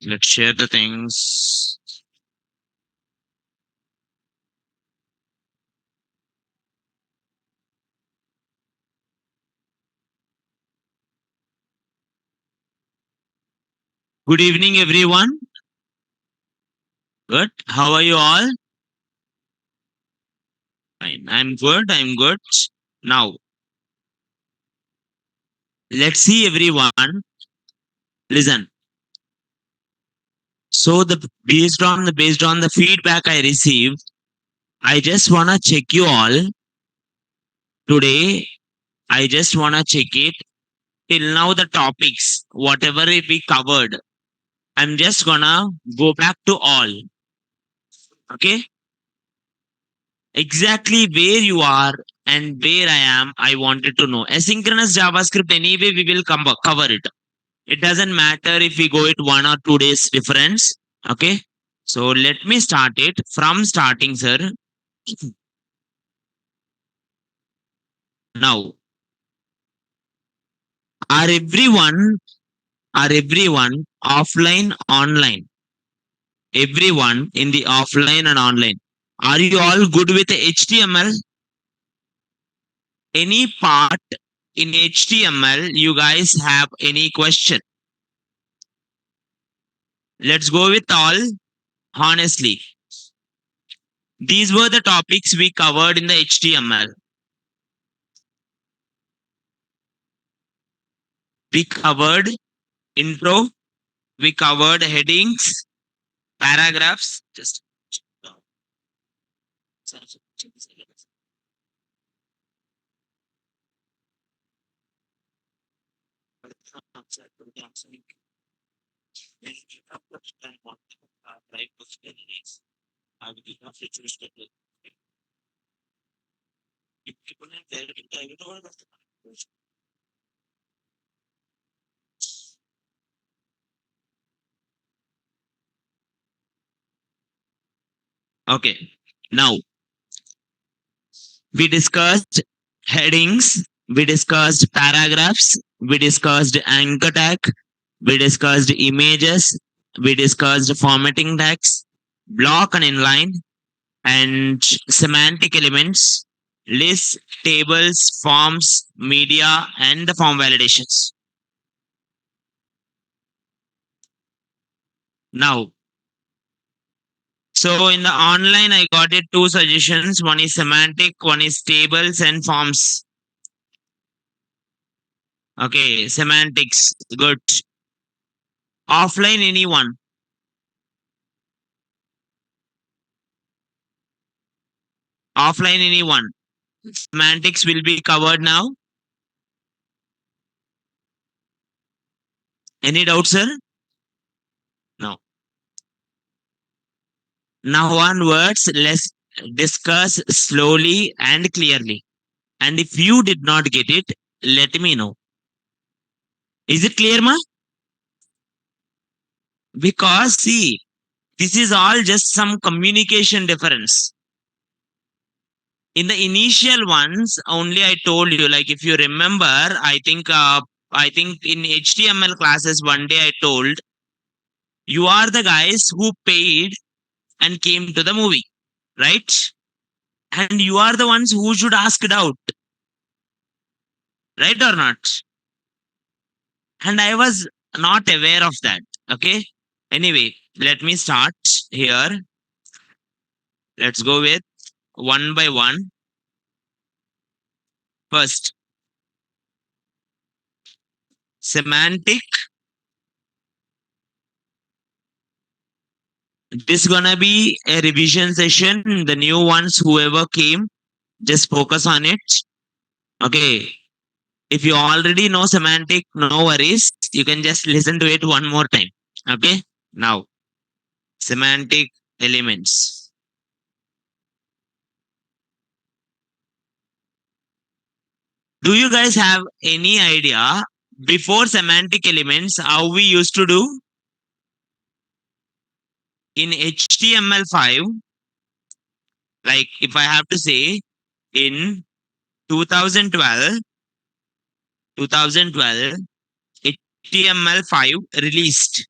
Let's share the things. Good evening, everyone. Good. How are you all? Fine. I'm good. I'm good. Now, let's see, everyone. Listen. So, based on the feedback I received, I just wanna check you all today. I just wanna check it till now. The topics, whatever we covered, I'm just gonna go back to all. Okay. Exactly where you are and where I am, I wanted to know. Asynchronous JavaScript, anyway, we will cover it. It doesn't matter if we go it 1 or 2 days difference. Okay. So let me start it from starting, sir. Now, are everyone, are everyone offline, online? Everyone in the offline and online. Are you all good with HTML? Any part in HTML you guys have any question? Let's go with all honestly. These were the topics we covered in the HTML. We covered intro, we covered headings, paragraphs. Just okay. Now we discussed headings, we discussed paragraphs, we discussed anchor tag, we discussed images, we discussed formatting tags, block and inline, and semantic elements, lists, tables, forms, media, and the form validations. Now, so in the online, I got it two suggestions. One is semantic, one is tables and forms. Okay, semantics, good. Offline, anyone? Offline, anyone? Semantics will be covered now. Any doubts, sir? No. Now, onwards, let's discuss slowly and clearly. And if you did not get it, let me know. Is it clear, ma? Because see, this is all just some communication difference. In the initial ones, only I told you, like if you remember, I think in HTML classes one day I told you are the guys who paid and came to the movie, right? And you are the ones who should ask it out, right or not? And I was not aware of that. Okay. Anyway, let me start here. Let's go with one by one. First, semantic. This gonna be a revision session. The new ones, whoever came, just focus on it. Okay. If you already know semantic, no worries. You can just listen to it one more time. Okay. Now, semantic elements. Do you guys have any idea before semantic elements how we used to do in HTML5? Like if I have to say in 2012, 2012 HTML5 released.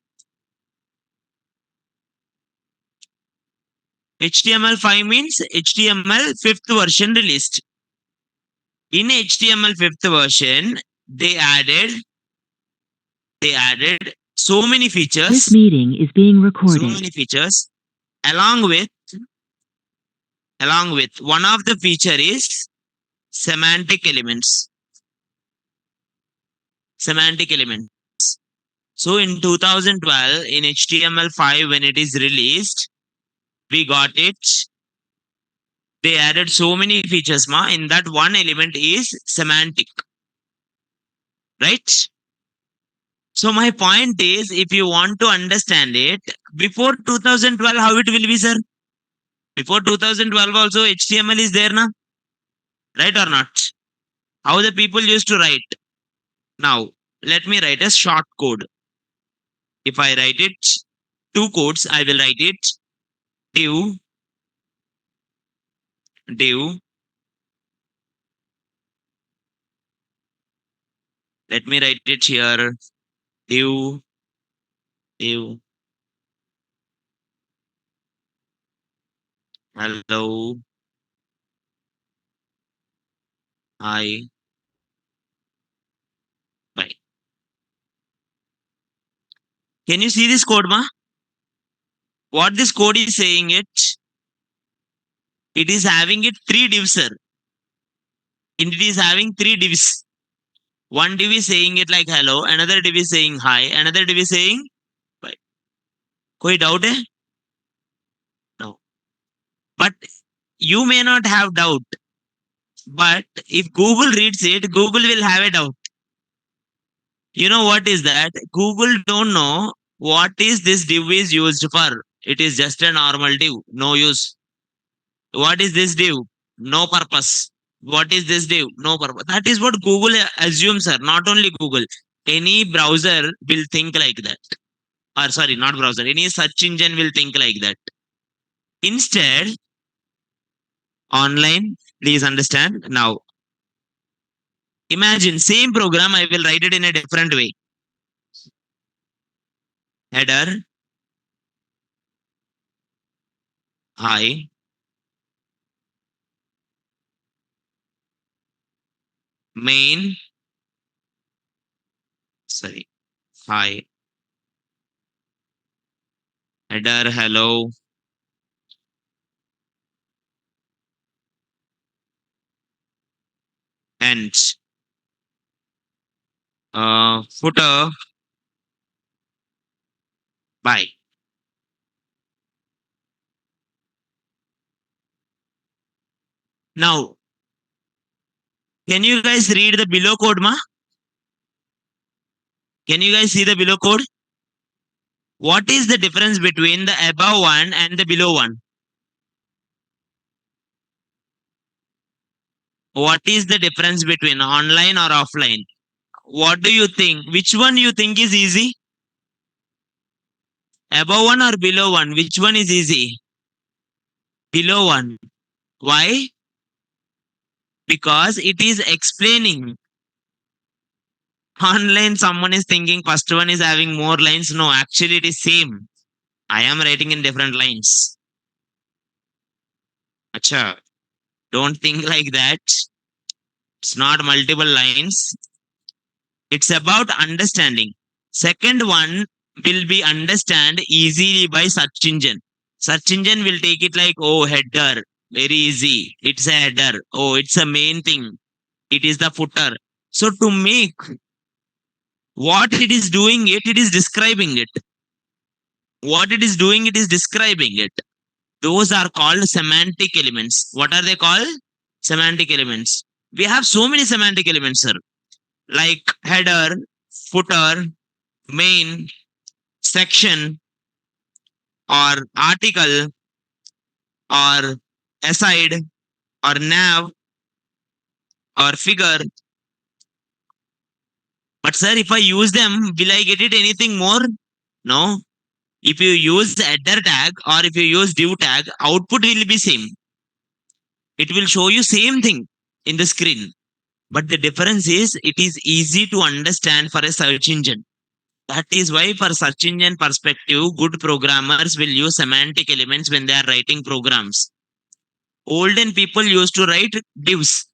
HTML5 means HTML 5th version released. In HTML 5th version, they added so many features. This meeting is being recorded. So many features. Along with one of the feature is semantic elements. Semantic elements. So in 2012, in HTML5, when it is released, we got it. They added so many features, ma. In that one element is semantic, right? So my point is, if you want to understand it, before 2012, how it will be, sir? Before 2012 also HTML is there, na? Right or not? How the people used to write. Now, let me write a short code. If I write it, two codes, I will write it. Div. Let me write it here. Div. Hello. Hi. Bye. Can you see this code, ma? What this code is saying it is having it three divs, sir. It is having three divs. One div is saying it like hello, another div is saying hi, another div is saying bye. कोई doubt है? No. But you may not have doubt. But if Google reads it, Google will have a doubt. You know what is that? Google don't know what is this div is used for. It is just a normal div, no use. What is this div? No purpose. What is this div? No purpose. That is what Google assumes, sir. Not only Google. Any browser will think like that. Or sorry, not browser. Any search engine will think like that. Instead, online, please understand. Now, imagine same program, I will write it in a different way. Header. Hi. Main. Sorry. Hi. Header. Hello. And footer. Bye. Now, can you guys read the below code, ma? Can you guys see the below code? What is the difference between the above one and the below one? What is the difference between online or offline? What do you think? Which one you think is easy? Above one or below one? Which one is easy? Below one. Why? Because it is explaining. Online, someone is thinking first one is having more lines. No, actually it is same. I am writing in different lines. Acha, don't think like that. It's not multiple lines. It's about understanding. Second one will be understand easily by search engine. Search engine will take it like, oh, header, very easy. It's a header. Oh, it's a main thing. It is the footer. So to make what it is doing it is describing it. What it is doing, it is describing it. Those are called semantic elements. What are they called? Semantic elements. We have so many semantic elements, sir. Like header, footer, main, section, or article, or aside, or nav, or figure. But sir, if I use them, will I get it anything more? No. If you use header tag or if you use div tag, output will be same. It will show you same thing in the screen. But the difference is it is easy to understand for a search engine. That is why, for search engine perspective, good programmers will use semantic elements when they are writing programs. Olden people used to write divs,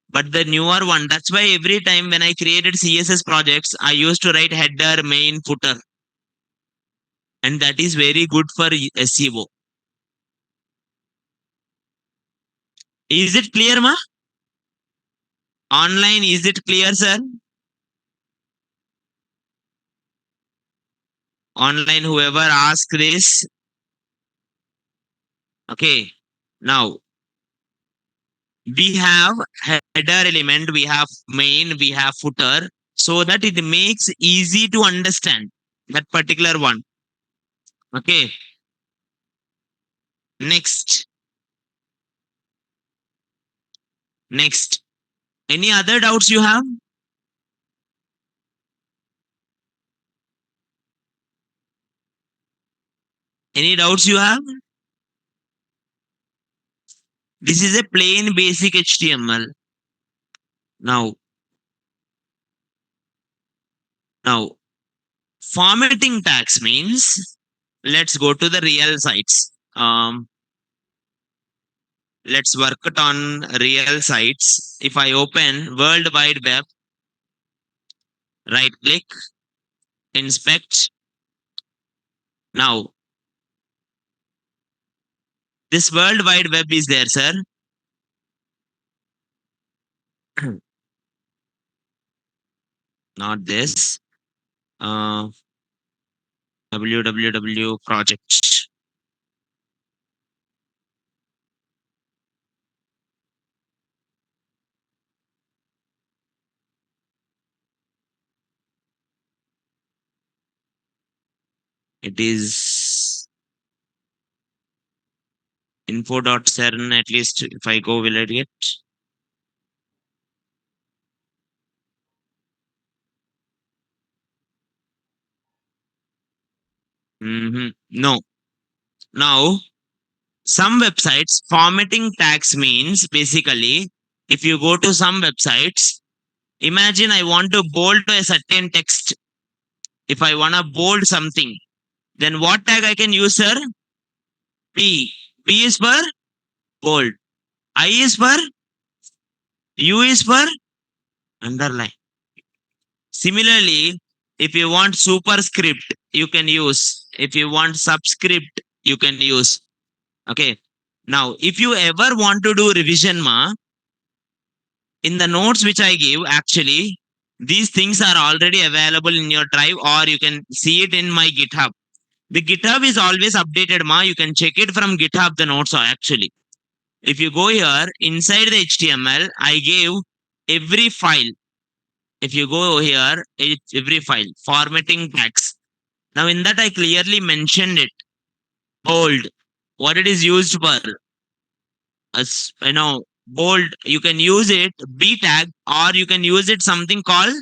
but the newer one, that's why every time when I created CSS projects, I used to write header, main, footer, and that is very good for SEO. Is it clear, ma? Online, is it clear, sir? Online, whoever asked this, okay. Now we have header element, we have main, we have footer, so that it makes easy to understand that particular one. Okay. Next. Next. Any other doubts you have? Any doubts you have? This is a plain basic HTML. Now, now, formatting tags means, let's go to the real sites. Let's work it on real sites. If I open World Wide Web, right click, inspect. Now, this World Wide Web is there, sir. Not this. www project. It is info.cern, at least if I go, will I get? No. Now, some websites, formatting tags means basically, if you go to some websites, imagine I want to bold a certain text. If I want to bold something, then what tag I can use, sir? P. P is for bold. I is for, U is for underline. Similarly, if you want superscript, you can use. If you want subscript, you can use. Okay. Now, if you ever want to do revision, ma, in the notes which I give, actually, these things are already available in your drive, or you can see it in my GitHub. The GitHub is always updated, ma. You can check it from GitHub, the notes are actually. If you go here, inside the HTML, I gave every file. If you go here, it's every file, formatting tags. Now, in that, I clearly mentioned it. Bold, what it is used for. As bold, you can use it, B tag, or you can use it something called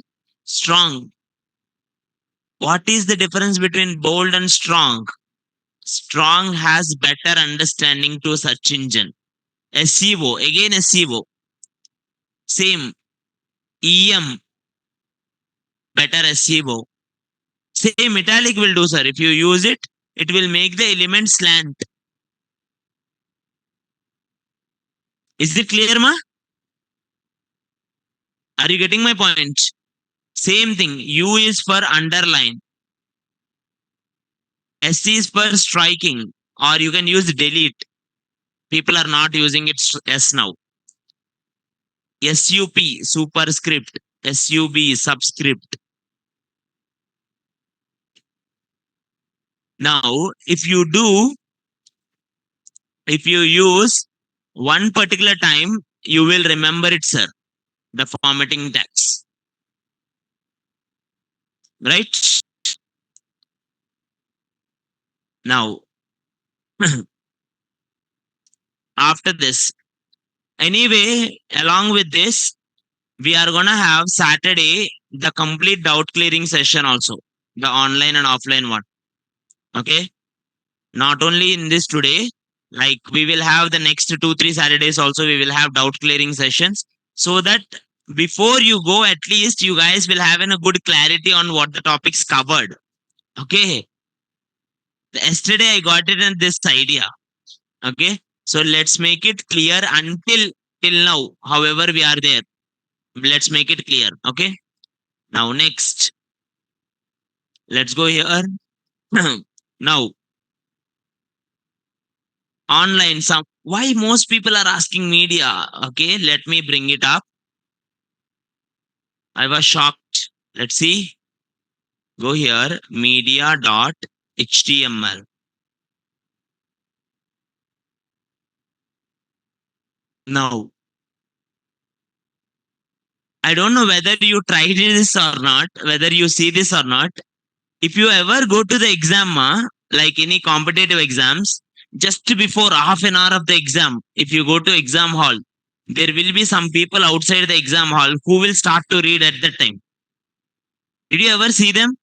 strong. What is the difference between bold and strong? Strong has better understanding to search engine. SEO, again SEO. Same. EM, better SEO. Same italic will do, sir. If you use it, it will make the element slant. Is it clear, ma? Are you getting my point? Same thing. U is for underline. S is for striking, or you can use delete. People are not using it S now. SUP, superscript. SUB, subscript. Now, if you use one particular time, you will remember it, sir. The formatting tags. Right? Now, after this, anyway, along with this, we are gonna have Saturday the complete doubt clearing session also, the online and offline one. Okay, not only in this today, like we will have the next 2 3 Saturdays also, we will have doubt clearing sessions, so that before you go, at least you guys will have a good clarity on what the topics covered. Okay. Yesterday I got it in this idea. Okay. So let's make it clear until till now. However, we are there. Let's make it clear. Okay. Now next, let's go here. Now online. Some why most people are asking media. Okay. Let me bring it up. I was shocked. Let's see. Go here. Media.html. Now I don't know whether you tried this or not, whether you see this or not. If you ever go to the exam, like any competitive exams, just before half an hour of the exam, if you go to exam hall, there will be some people outside the exam hall who will start to read at that time. Did you ever see them?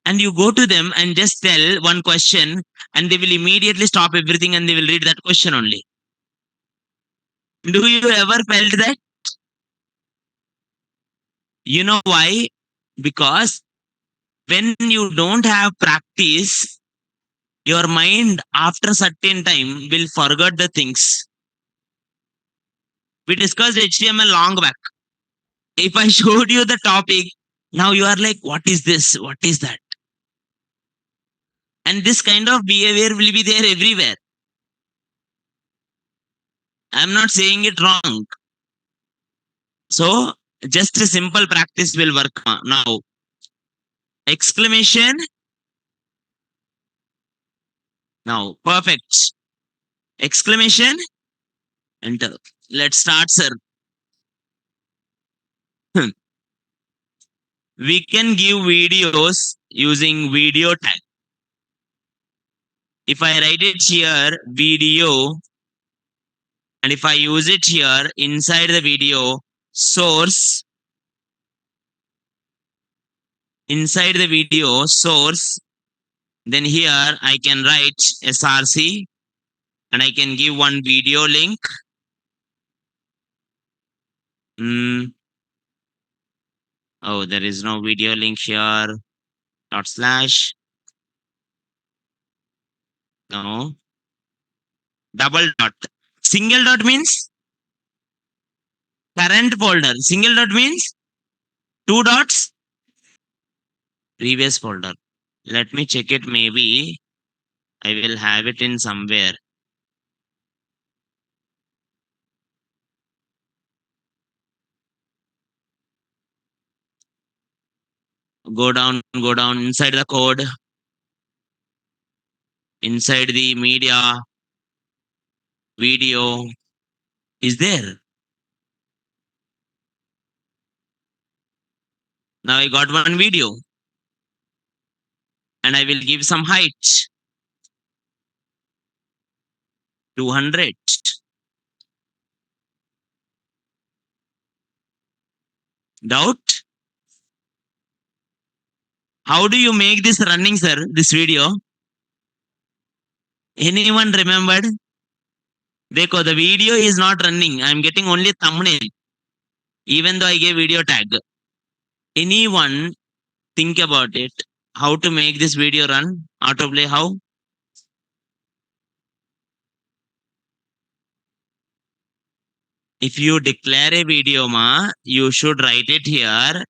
And you go to them and just tell one question, and they will immediately stop everything and they will read that question only. Do you ever felt that? You know why? Because when you don't have practice, your mind after certain time will forget the things. We discussed HTML long back. If I showed you the topic, now you are like, what is this? What is that? And this kind of behavior will be there everywhere. I'm not saying it wrong. So just a simple practice will work now. Exclamation. Now, perfect. Exclamation. Enter. Let's start, sir. We can give videos using video tag. If I write it here, video, and if I use it here inside the video, source, inside the video, source, then here I can write src and I can give one video link. Mm, oh, there is no video link here. Dot slash. No. Double dot. Single dot means current folder. Single dot means two dots, previous folder. Let me check it. Maybe I will have it in somewhere. Go down inside the code, inside the media, video is there. Now I got one video and I will give some height 200. Doubt? How do you make this running, sir? This video? Anyone remembered? Dekho, the video is not running. I'm getting only thumbnail, even though I gave video tag. Anyone think about it? How to make this video run? Autoplay how? If you declare a video, you should write it here.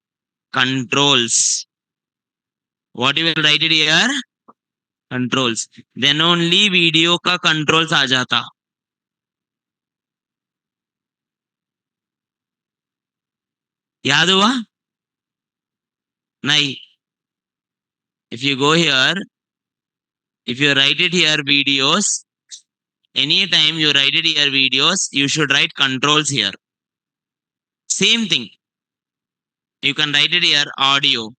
Controls. What you will write it here? Controls. Then only video का controls आ जाता. याद हुआ? नहीं. If you go here, if you write it here videos, anytime you write it here videos, you should write controls here. Same thing. You can write it here audio.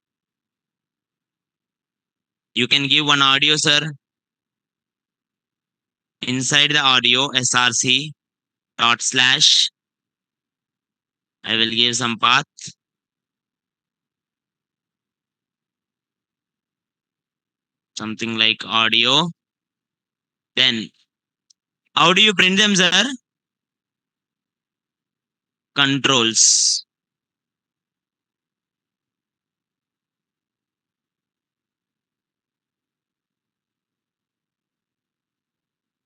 You can give one audio, sir. Inside the audio src dot slash. I will give some path. Something like audio. Then how do you print them, sir? Controls.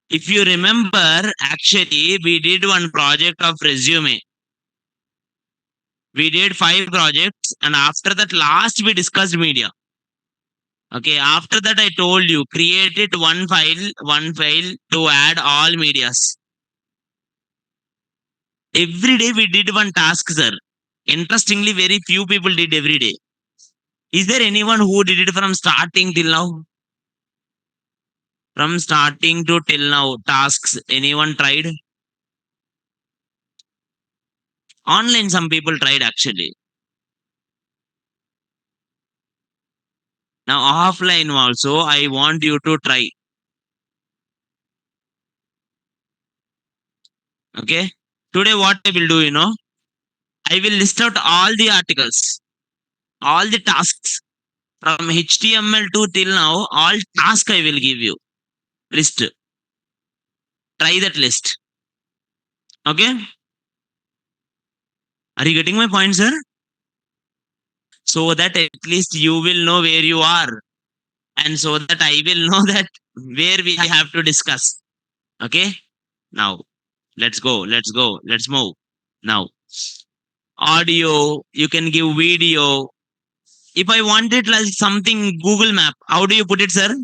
If you remember, actually, we did one project of resume. We did 5 projects, and after that, last we discussed media. Okay, after that, I told you create it one file to add all medias. Every day we did one task, sir. Interestingly, very few people did every day. Is there anyone who did it from starting till now? From starting to till now, tasks, anyone tried? Online, some people tried actually. Now, offline also, I want you to try. Okay. Today, what I will do, I will list out all the articles, all the tasks from HTML to till now, all tasks I will give you. List. Try that list. Okay. Are you getting my point, sir? So that at least you will know where you are. And so that I will know that where we have to discuss. Okay. Now, let's go. Let's go. Let's move. Now, audio, you can give video. If I wanted like something Google Map, how do you put it, sir?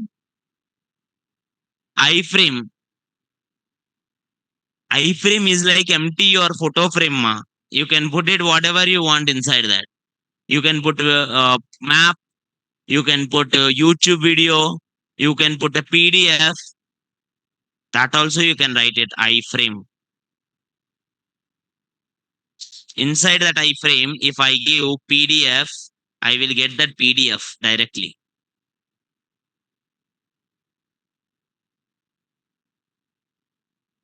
iframe. iframe is like empty your photo frame, ma. You can put it whatever you want inside that. You can put map, you can put YouTube video, you can put a PDF. That also you can write it iframe. Inside that iframe, if I give PDF, I will get that PDF directly.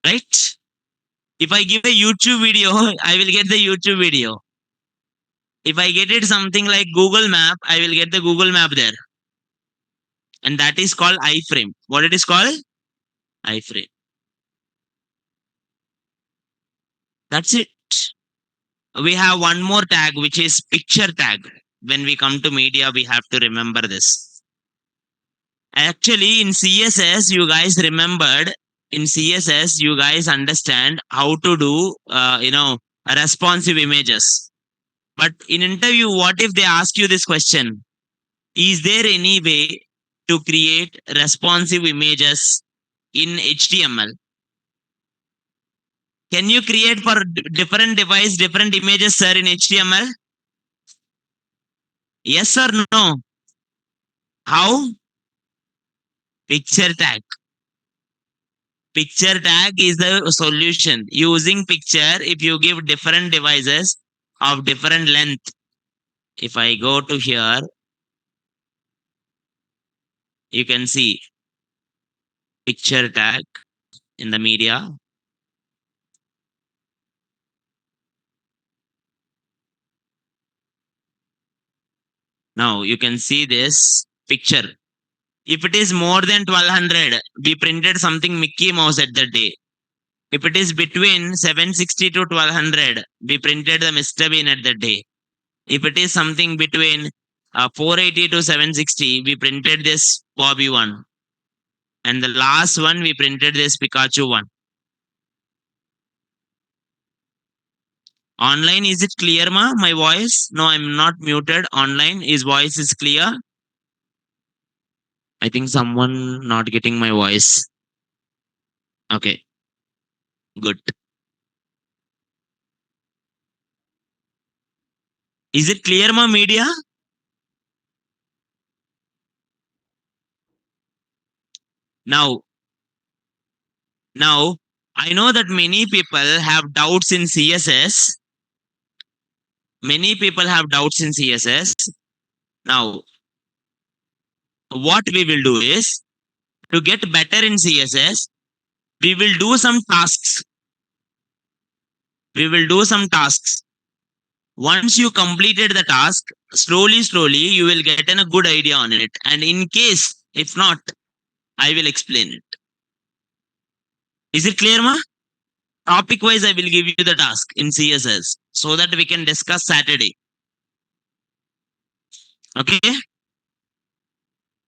Right? If I give a YouTube video, I will get the YouTube video. If I get it something like Google Map, I will get the Google Map there. And that is called iframe. What it is called? iframe. That's it. We have one more tag, which is picture tag. When we come to media, we have to remember this. Actually, in CSS, you guys remembered. In CSS, you guys understand how to do, responsive images. But in interview, what if they ask you this question? Is there any way to create responsive images in HTML? Can you create for different device, different images, sir, in HTML? Yes or no? How? Picture tag. Picture tag is the solution. Using picture, if you give different devices of different length, if I go to here, you can see picture tag in the media. Now you can see this picture. If it is more than 1200, we printed something Mickey Mouse at that day. If it is between 760 to 1200, we printed the Mr. Bean at that day. If it is something between 480 to 760, we printed this Bobby one. And the last one, we printed this Pikachu one. Online, is it clear, ma? My voice? No, I'm not muted. Online, his voice is clear. I think someone not getting my voice. Okay, good. Is it clear, ma, media? Now, now, I know that many people have doubts in CSS. Many people have doubts in CSS. Now, what we will do is to get better in CSS, we will do some tasks. We will do some tasks. Once you completed the task, slowly, you will get a good idea on it. And in case, if not, I will explain it. Is it clear, ma? Topic wise, I will give you the task in CSS so that we can discuss Saturday. Okay?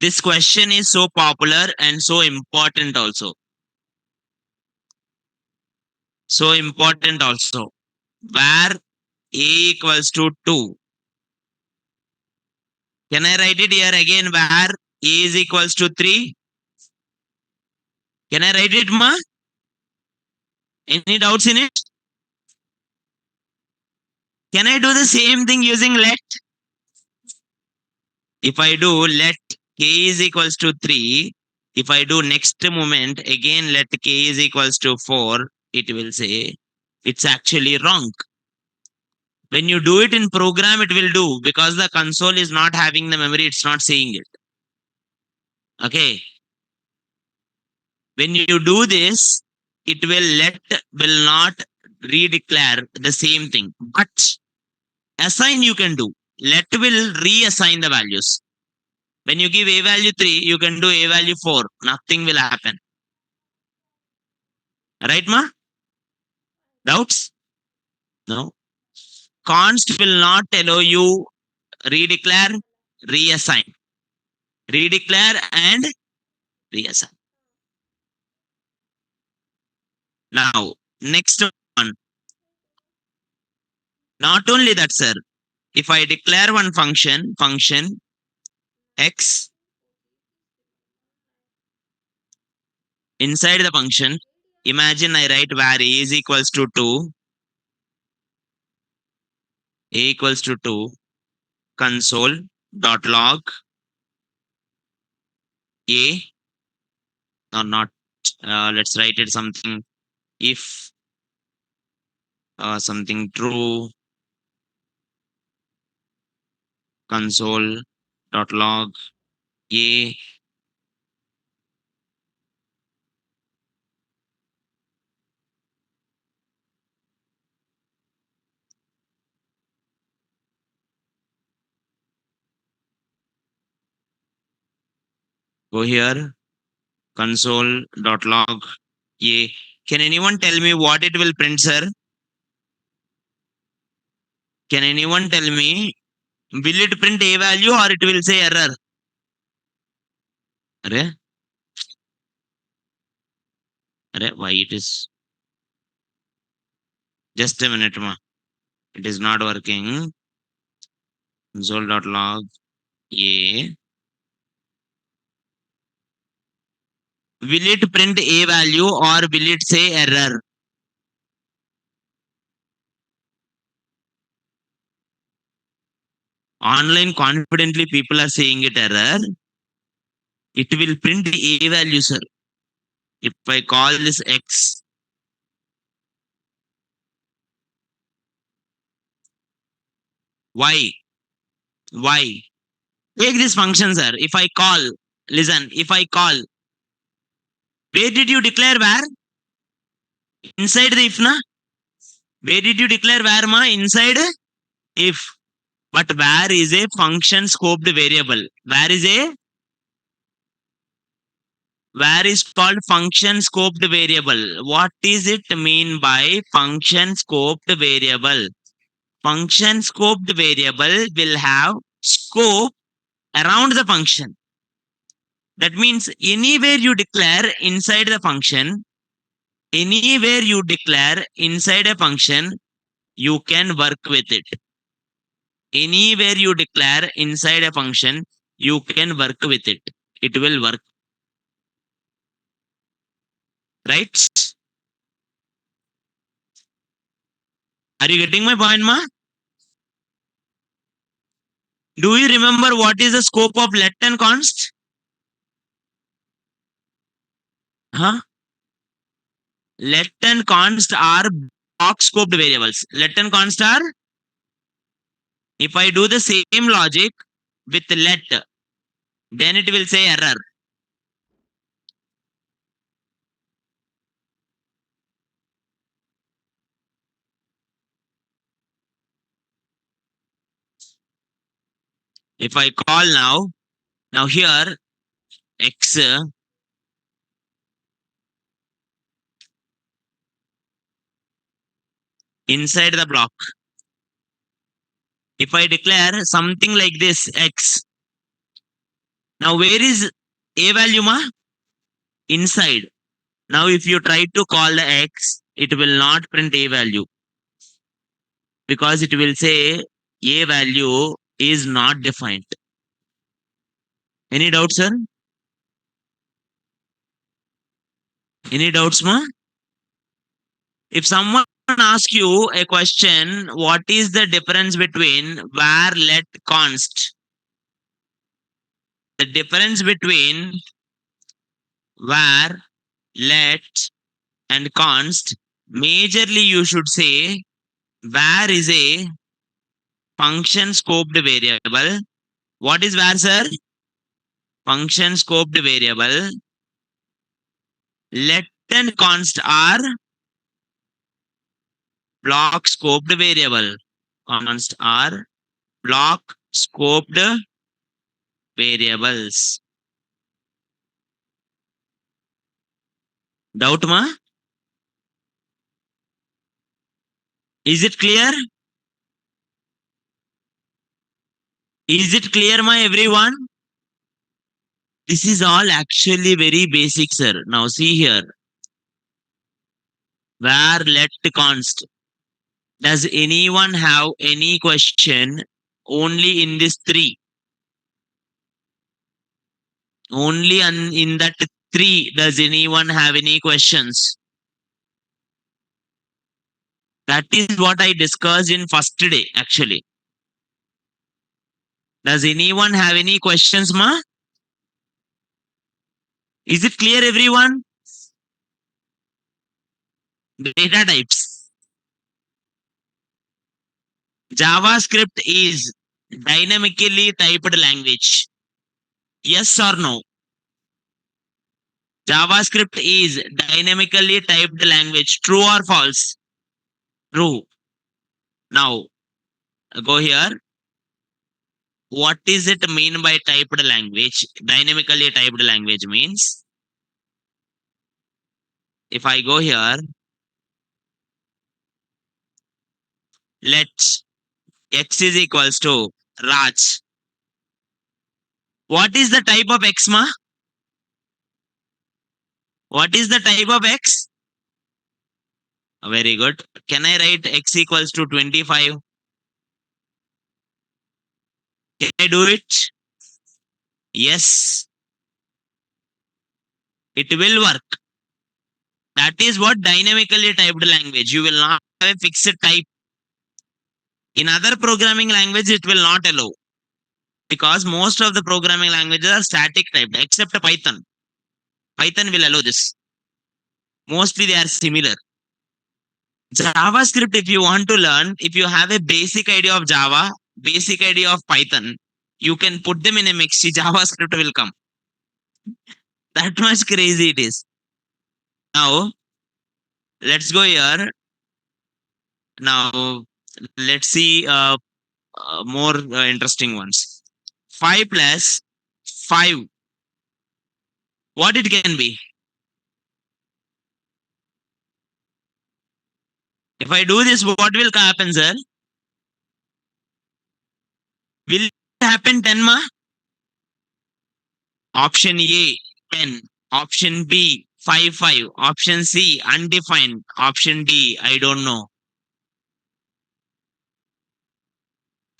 This question is so popular and so important also. So important also. Where a equals to 2. Can I write it here again? Where a is equals to 3. Can I write it, ma? Any doubts in it? Can I do the same thing using let? If I do let k is equals to 3, if I do next moment, again let k is equals to 4, it will say it's actually wrong. When you do it in program, it will do because the console is not having the memory, it's not saying it. Okay. When you do this, it will not redeclare the same thing. But assign you can do. Let will reassign the values. When you give a value 3, you can do a value 4. Nothing will happen. Right, ma? Doubts? No. Const will not allow you redeclare, reassign. Redeclare and reassign. Now, next one. Not only that, sir. If I declare one function x inside the function, imagine I write where a is equals to 2, a equals to 2, console dot log a or not. Let's write it something if something true, console dot log a. Go here, console dot log a. Can anyone tell me what it will print, sir? Can anyone tell me? Will it print a value or it will say error? Arre, why it is? Just a minute, ma. It is not working. Console.log a. Will it print a value or will it say error? Online confidently people are saying it error. It will print a value, sir. If I call this x, y, y. Take this function, sir. If I call, listen, if I call, where did you declare where? Inside the if, na? Where did you declare where, ma? Inside if. But where is a function scoped variable? Where is called function scoped variable? What is it mean by function scoped variable? Function scoped variable will have scope around the function. That means anywhere you declare inside a function, you can work with it. Anywhere you declare inside a function, you can work with it. It will work. Right? Are you getting my point, ma? Do you remember what is the scope of let and const? Huh? Let and const are block scoped variables. Let and const are, if I do the same logic with let, then it will say error. If I call now here x inside the block. If I declare something like this x, Now where is a value ma? Inside. Now if you try to call the x, it will not print a value because it will say a value is not defined. Any doubts, sir? Any doubts, ma? If someone asks you a question, what is the difference between var, let, const? The difference between var, let, and const, majorly you should say var is a function scoped variable. What is var, sir? Function scoped variable. Let and const are block scoped variable. Const are block scoped variables. Doubt ma? Is it clear? Is it clear ma everyone? This is all actually very basic, sir. Now see here. Var, let, const. Does anyone have any question only in this three? Only in that three, does anyone have any questions? That is what I discussed in first day, actually. Does anyone have any questions, ma? Is it clear, everyone? Data types. JavaScript is dynamically typed language. Yes or no? JavaScript is dynamically typed language. True or false? True. Now, go here. What is it mean by typed language? Dynamically typed language means, if I go here, let x is equals to Raj. What is the type of x, ma? What is the type of x? Very good. Can I write x equals to 25? Can I do it? Yes. It will work. That is what dynamically typed language. You will not have a fixed type. In other programming language, it will not allow because most of the programming languages are static typed except Python. Python will allow this. Mostly they are similar. JavaScript, if you want to learn, if you have a basic idea of Java, basic idea of Python, you can put them in a mix. JavaScript will come. That much crazy it is. Now, let's go here. Now, let's see more interesting ones. 5 plus 5. What it can be? If I do this, what will happen, sir? Will it happen 10, ma? Option A, 10. Option B, 5, 5. Option C, undefined. Option D, I don't know.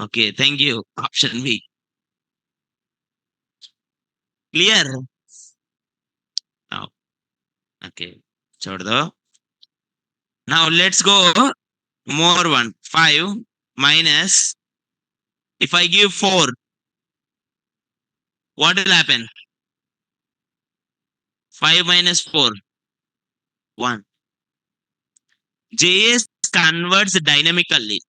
Okay, thank you. Option B. Clear? Now, okay. Chhod do. Now let's go more one. 5 minus, if I give 4, what will happen? 5 minus 4, 1. JS converts dynamically.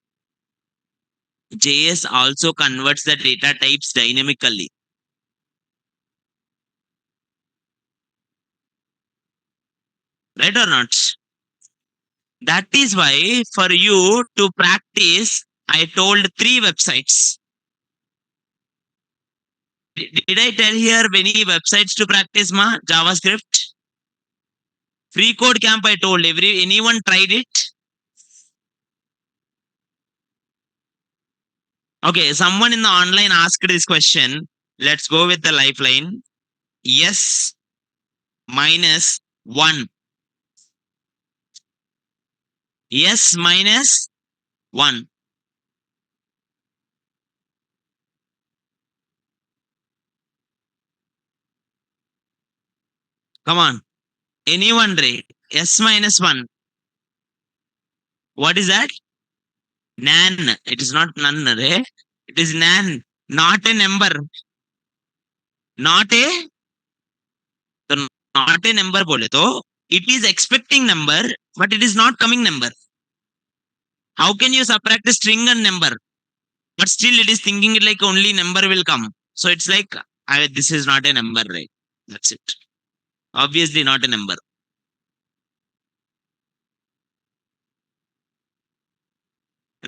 JS also converts the data types dynamically. Right or not? That is why for you to practice, I told 3 websites. Did I tell here many websites to practice ma JavaScript? Free code camp I told anyone tried it? Okay, someone in the online asked this question. Let's go with the lifeline. S minus 1. S minus 1. Come on. Anyone, Ray? S minus 1. What is that? Nan. It is not none, Ray. It is nan. Not a number. Not a. So not a number bole to. It is expecting number, but it is not coming number. How can you subtract a string and number? But still it is thinking it like only number will come. So it's like, this is not a number, right? That's it. Obviously not a number.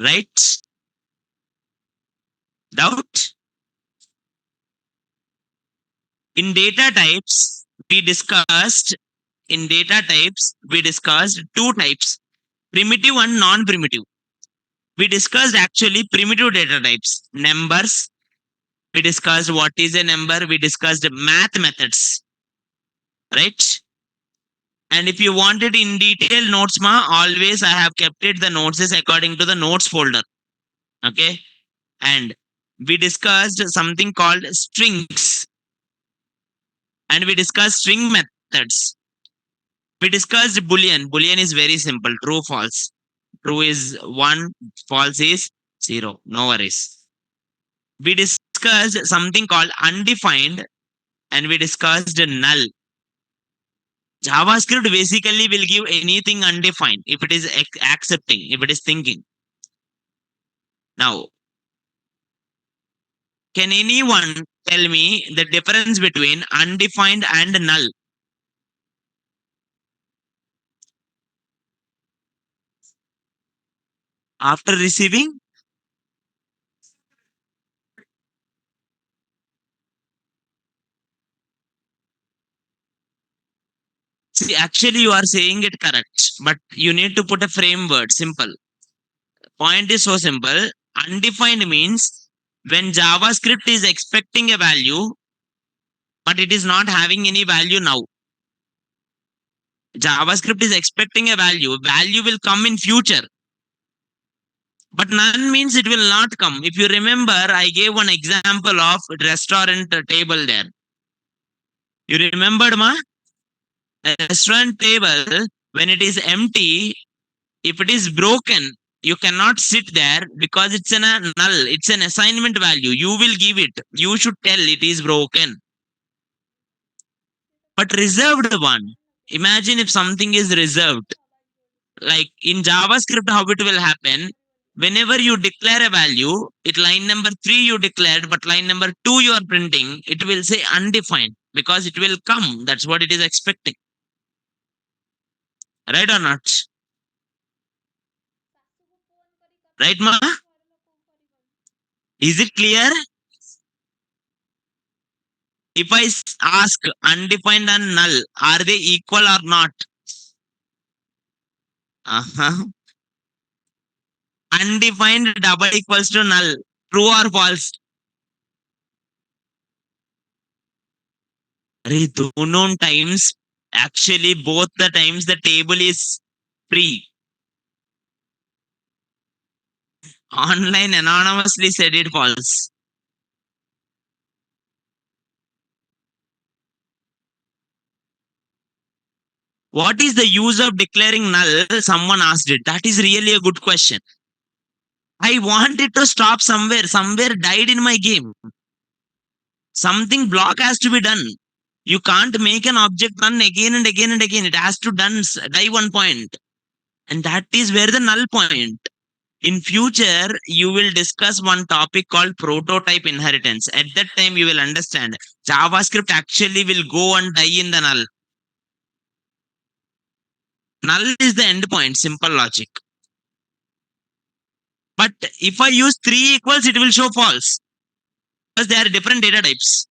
Right? Doubt? In data types, we discussed, in data types, we discussed two types, primitive and non-primitive. We discussed actually primitive data types, numbers. We discussed what is a number. We discussed math methods, right? And if you want it in detail notes, always I have kept it the notes is according to the notes folder. Okay. And we discussed something called strings, and we discussed string methods. We discussed Boolean. Boolean is very simple. True, false. True is 1, false is 0. No worries. We discussed something called undefined, and we discussed null. JavaScript basically will give anything undefined if it is accepting, if it is thinking. Now, can anyone tell me the difference between undefined and null? After receiving? See, actually, you are saying it correct, but you need to put a frame word. Simple. Point is so simple. Undefined means when JavaScript is expecting a value, but it is not having any value now. JavaScript is expecting a value. Value will come in future. But none means it will not come. If you remember, I gave one example of restaurant table there. You remembered, ma? A restaurant table, when it is empty, if it is broken, you cannot sit there because it's a null. It's an assignment value. You will give it. You should tell it is broken. But reserved one. Imagine if something is reserved. Like in JavaScript, how it will happen. Whenever you declare a value, it line number 3 you declared, but line number 2 you are printing, it will say undefined because it will come. That's what it is expecting. Right or not? Right, ma? Is it clear? If I ask undefined and null, are they equal or not? Uh-huh. Undefined double equals to null. True or false? अरे दोनों times, actually both the times the table is free. Online anonymously said it false. What is the use of declaring null? Someone asked it. That is really a good question. I want it to stop somewhere. Somewhere died in my game. Something block has to be done. You can't make an object run again and again and again. It has to die one point. And that is where the null point. In future, you will discuss one topic called prototype inheritance. At that time, you will understand JavaScript actually will go and die in the null. Null is the endpoint, simple logic. But if I use 3 equals, it will show false because they are different data types.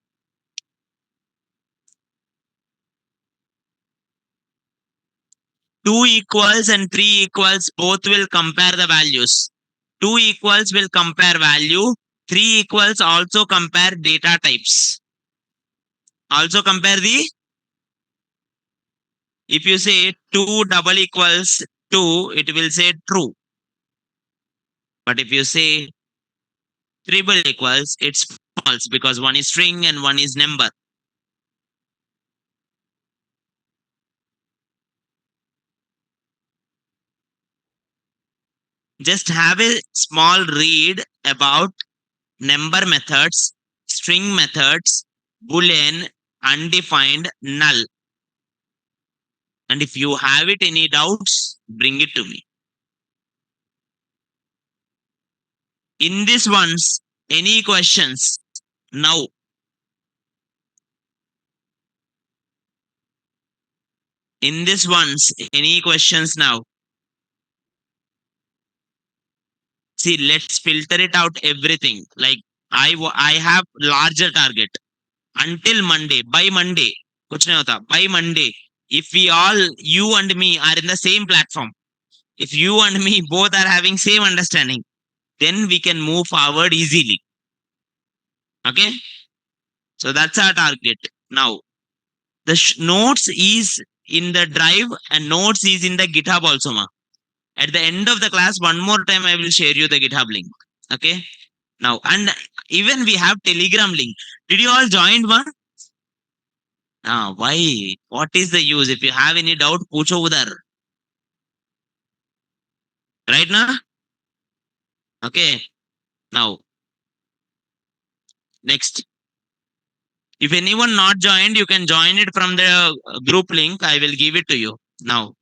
Two equals and 3 equals both will compare the values. 2 equals will compare value. 3 equals, also compare data types. Also compare the, if you say 2 double equals 2, it will say true. But if you say triple equals, it's false because one is string and one is number. Just have a small read about number methods, string methods, boolean, undefined, null. And if you have it any doubts, bring it to me. In this ones, any questions? Now, in this ones, any questions now? See, let's filter it out everything. Like I have larger target until Monday. By Monday, कुछ नहीं होता. By Monday, if we all, you and me, are in the same platform, if you and me both are having same understanding, then we can move forward easily. Okay, so that's our target. Now the notes is in the drive and notes is in the GitHub also, ma. At the end of the class, one more time I will share you the GitHub link. Okay, now, and even we have Telegram link. Did you all join one? Why? What is the use? If you have any doubt, पूछो उधर. Right now? Okay. Now, next. If anyone not joined, you can join it from the group link. I will give it to you now.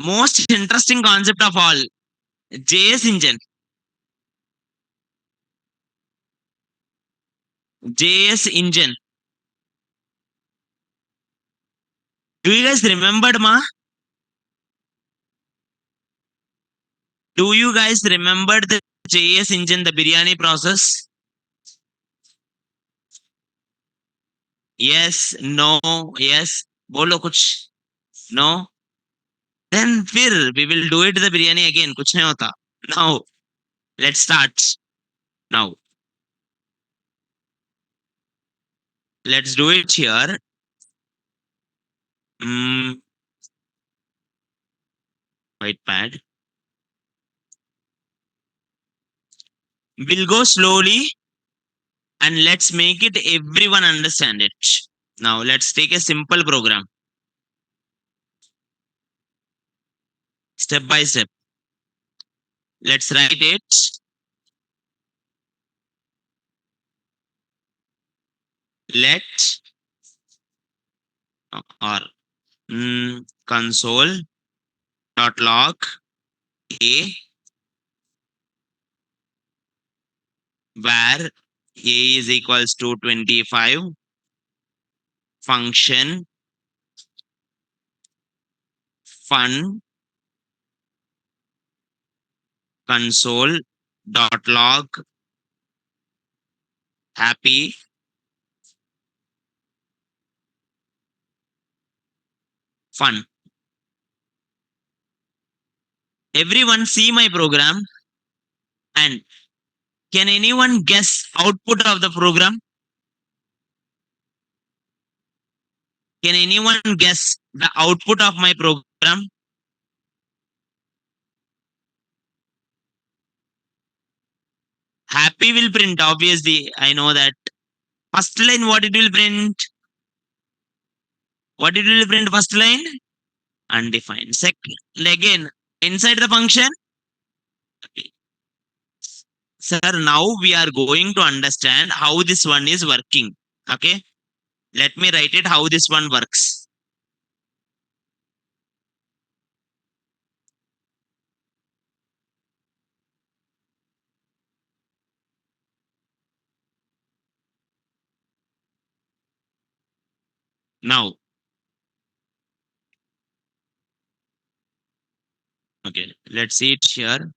Most interesting concept of all, JS engine. JS engine. Do you guys remembered, ma? Do you guys remember the JS engine, the biryani process? Yes, no, yes. बोलो कुछ. No. Then फिर we will do it the biryani again. कुछ नहीं होता. Now let's start. Now let's do it here. Mm, white pad. We'll go slowly and let's make it everyone understand it. Now let's take a simple program step by step. Let's write it. Let or console dot log a where a is equals to 25 function fun console dot log happy fun. Everyone see my program and can anyone guess output of the program? Can anyone guess the output of my program? Happy will print, obviously. I know that. First line, what it will print? What it will print first line? Undefined. Second, again, inside the function. Sir, now we are going to understand how this one is working. Okay. Let me write it how this one works. Now, okay, let's see it here.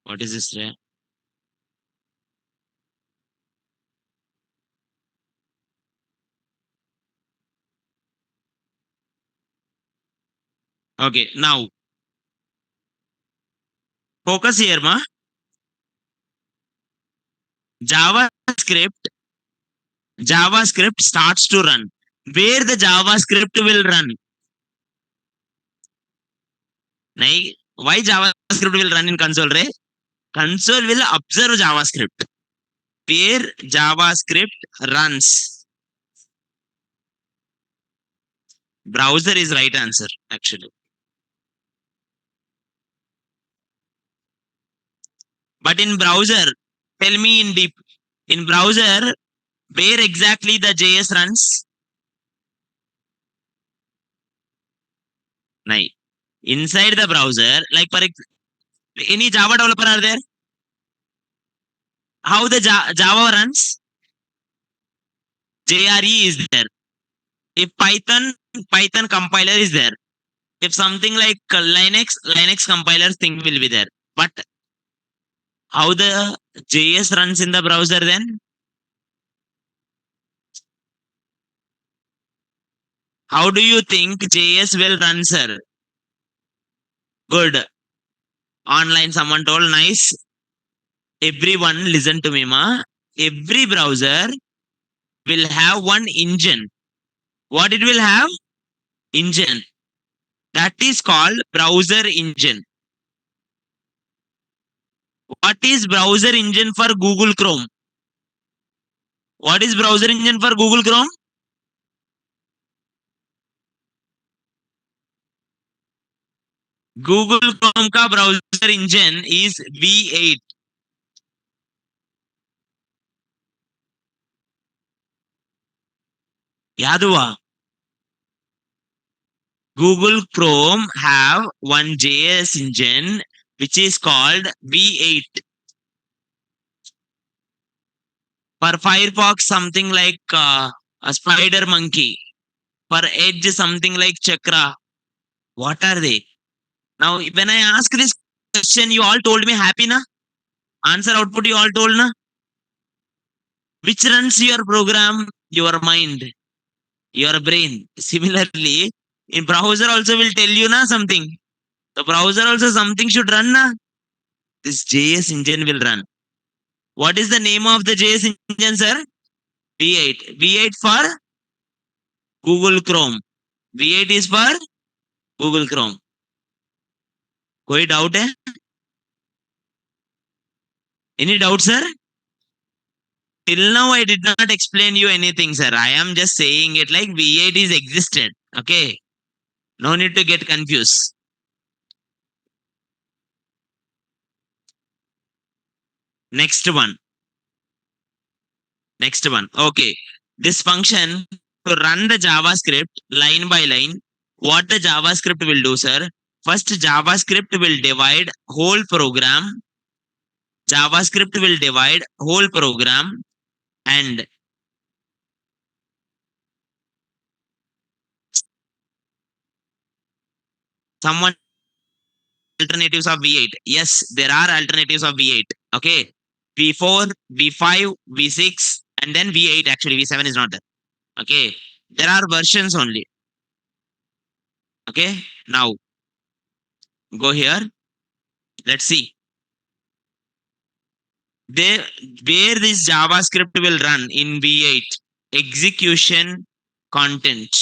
What is this? Okay, now Focus here, ma. JavaScript, JavaScript starts to run. Where the JavaScript will run? Why JavaScript will run in console, right? Console will observe JavaScript. Where JavaScript runs. Browser is right answer, actually. But in browser, tell me in deep. In browser, where exactly the JS runs? Nahi. Inside the browser, like for any Java developer are there? How the Java runs? JRE is there. If Python compiler is there. If something like Linux compiler thing will be there. But how the JS runs in the browser then? How do you think JS will run, sir? Good. Online, someone told, nice. Everyone listen to me, ma. Every browser will have one engine. What it will have? Engine. That is called browser engine. What is browser engine for Google Chrome? What is browser engine for Google Chrome? Google Chrome का browser engine is V8. याद हुआ? Google Chrome have one JS engine which is called V8. For Firefox, something like a spider monkey. For Edge, something like Chakra. What are they? Now, when I ask this question, you all told me happy, na? Answer output you all told, na? Which runs your program? Your mind, your brain. Similarly, in browser also will tell you, na, something. The browser also something should run, na? This JS engine will run. What is the name of the JS engine, sir? V8. V8 for Google Chrome. V8 is for Google Chrome. कोई doubt है? Any doubt, sir? Till now, I did not explain you anything, sir. I am just saying it like V8 is existed. Okay. No need to get confused. Next one. Next one. Okay. This function to run the JavaScript line by line, what the JavaScript will do, sir? First, JavaScript will divide whole program. JavaScript will divide whole program and someone alternatives of V8. Yes, there are alternatives of V8. Okay. V4, V5, V6, and then V8. Actually, V7 is not there. Okay. There are versions only. Okay. Now, go here. Let's see. There, where this JavaScript will run in V8. Execution content.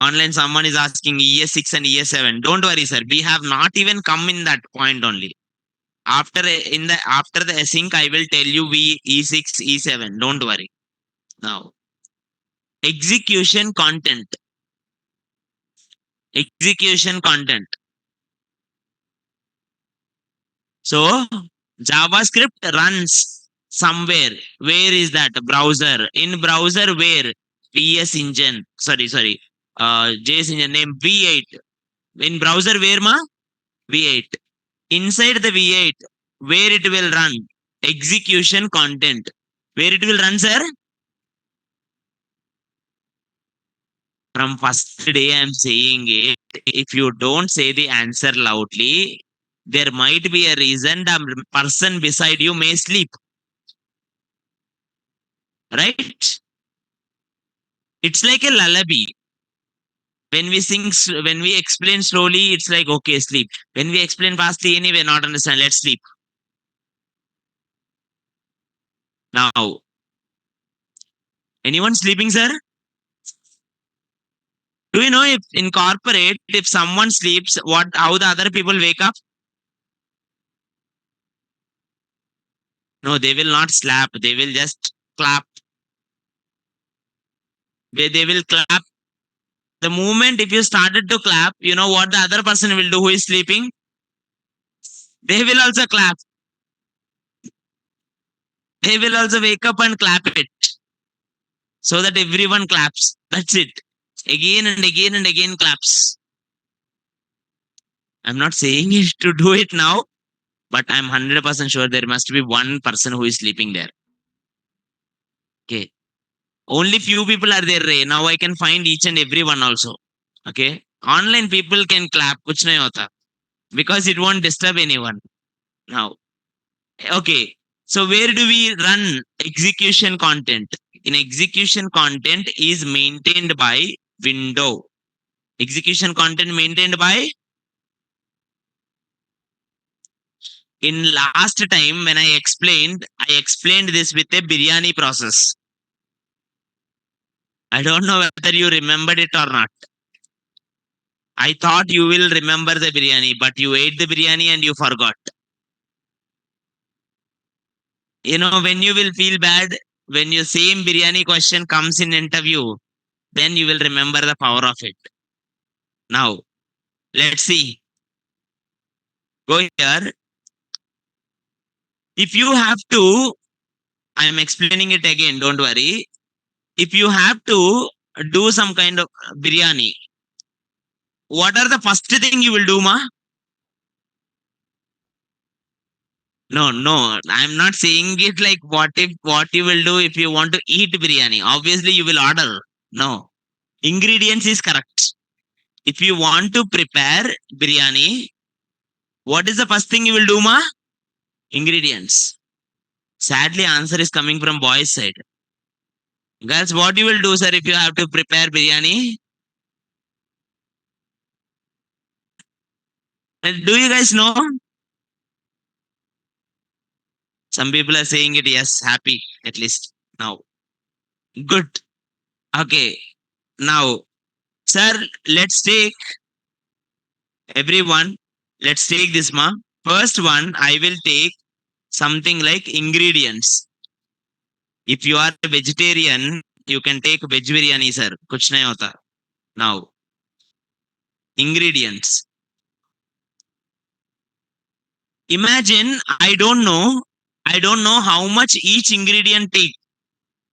Online, someone is asking ES6 and ES7. Don't worry, sir. We have not even come in that point only. After the async, I will tell you E6, E7. Don't worry. Now, execution content. Execution content. So, JavaScript runs somewhere. Where is that? Browser. In browser, where? PS engine. Sorry. JS engine name V8. In browser, where ma? V8. Inside the V8, where it will run? Execution content. Where it will run, sir? From first day, I'm saying it. If you don't say the answer loudly, there might be a reason the person beside you may sleep. Right? It's like a lullaby. When we explain slowly, it's like okay, sleep. When we explain fastly, anyway, not understand. Let's sleep. Now, anyone sleeping, sir? Do you know if in corporate, if someone sleeps, what how the other people wake up? No, they will not slap. They will just clap. They will clap. The moment if you started to clap, you know what the other person will do who is sleeping? They will also clap. They will also wake up and clap it so that everyone claps. That's it. Again and again and again claps. I'm not saying you to do it now, but I'm 100% sure there must be one person who is sleeping there. Okay. Only few people are there, Ray. Now I can find each and every one also. Okay. Online people can clap. Kuch nahi hota. Because it won't disturb anyone. Now, okay. So where do we run execution content? In execution content is maintained by window. Execution content maintained by in last time when I explained this with a biryani process. I don't know whether you remembered it or not. I thought you will remember the biryani, but you ate the biryani and you forgot. You know, when you will feel bad, when your same biryani question comes in interview, then you will remember the power of it. Now, let's see. Go here. If you have to, I'm explaining it again, don't worry. If you have to do some kind of biryani, what are the first thing you will do, ma? No, no, I'm not saying it like what you will do if you want to eat biryani. Obviously, you will order. No, ingredients is correct. If you want to prepare biryani, what is the first thing you will do, ma? Ingredients. Sadly, answer is coming from boys' side. Girls, what you will do, sir, if you have to prepare biryani? Do you guys know? Some people are saying it, yes, happy at least now. Good. Okay. Now, sir, let's take everyone. Let's take this, ma. First one, I will take something like ingredients. If you are a vegetarian, you can take veg biryani, sir. Kuch nahi hota. Now, ingredients. Imagine, I don't know how much each ingredient take.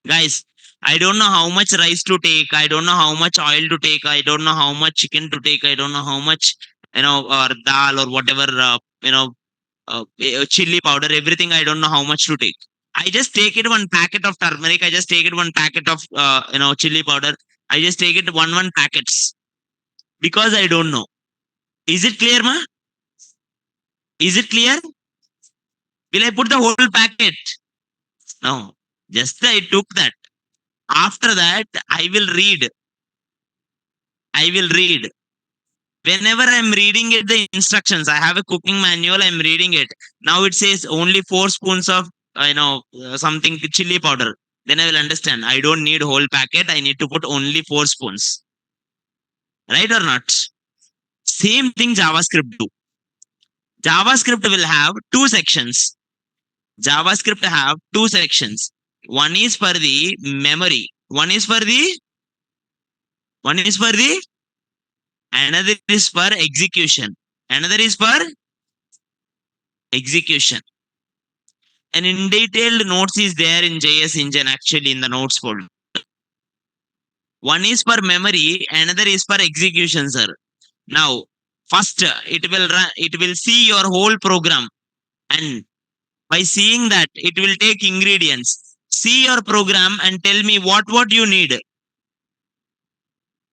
Guys, I don't know how much rice to take. I don't know how much oil to take. I don't know how much chicken to take. I don't know how much, or dal or whatever, chili powder, everything. I don't know how much to take. I just take it one packet of turmeric. I just take it one packet of, chili powder. I just take it one packets because I don't know. Is it clear, ma? Is it clear? Will I put the whole packet? No. Just I took that. After that, I will read. I will read. Whenever I'm reading it, the instructions, I have a cooking manual, I'm reading it. Now it says only 4 spoons of, something chili powder. Then I will understand. I don't need whole packet. I need to put only 4 spoons. Right or not? Same thing JavaScript do. JavaScript will have two sections. JavaScript have two sections. One is for the memory. One is for the another is for execution. Another is for execution. And in detailed notes is there in JS engine actually in the notes folder. One is for memory, another is for execution, sir. Now, first it will run, it will see your whole program, and by seeing that, it will take ingredients. See your program and tell me what you need.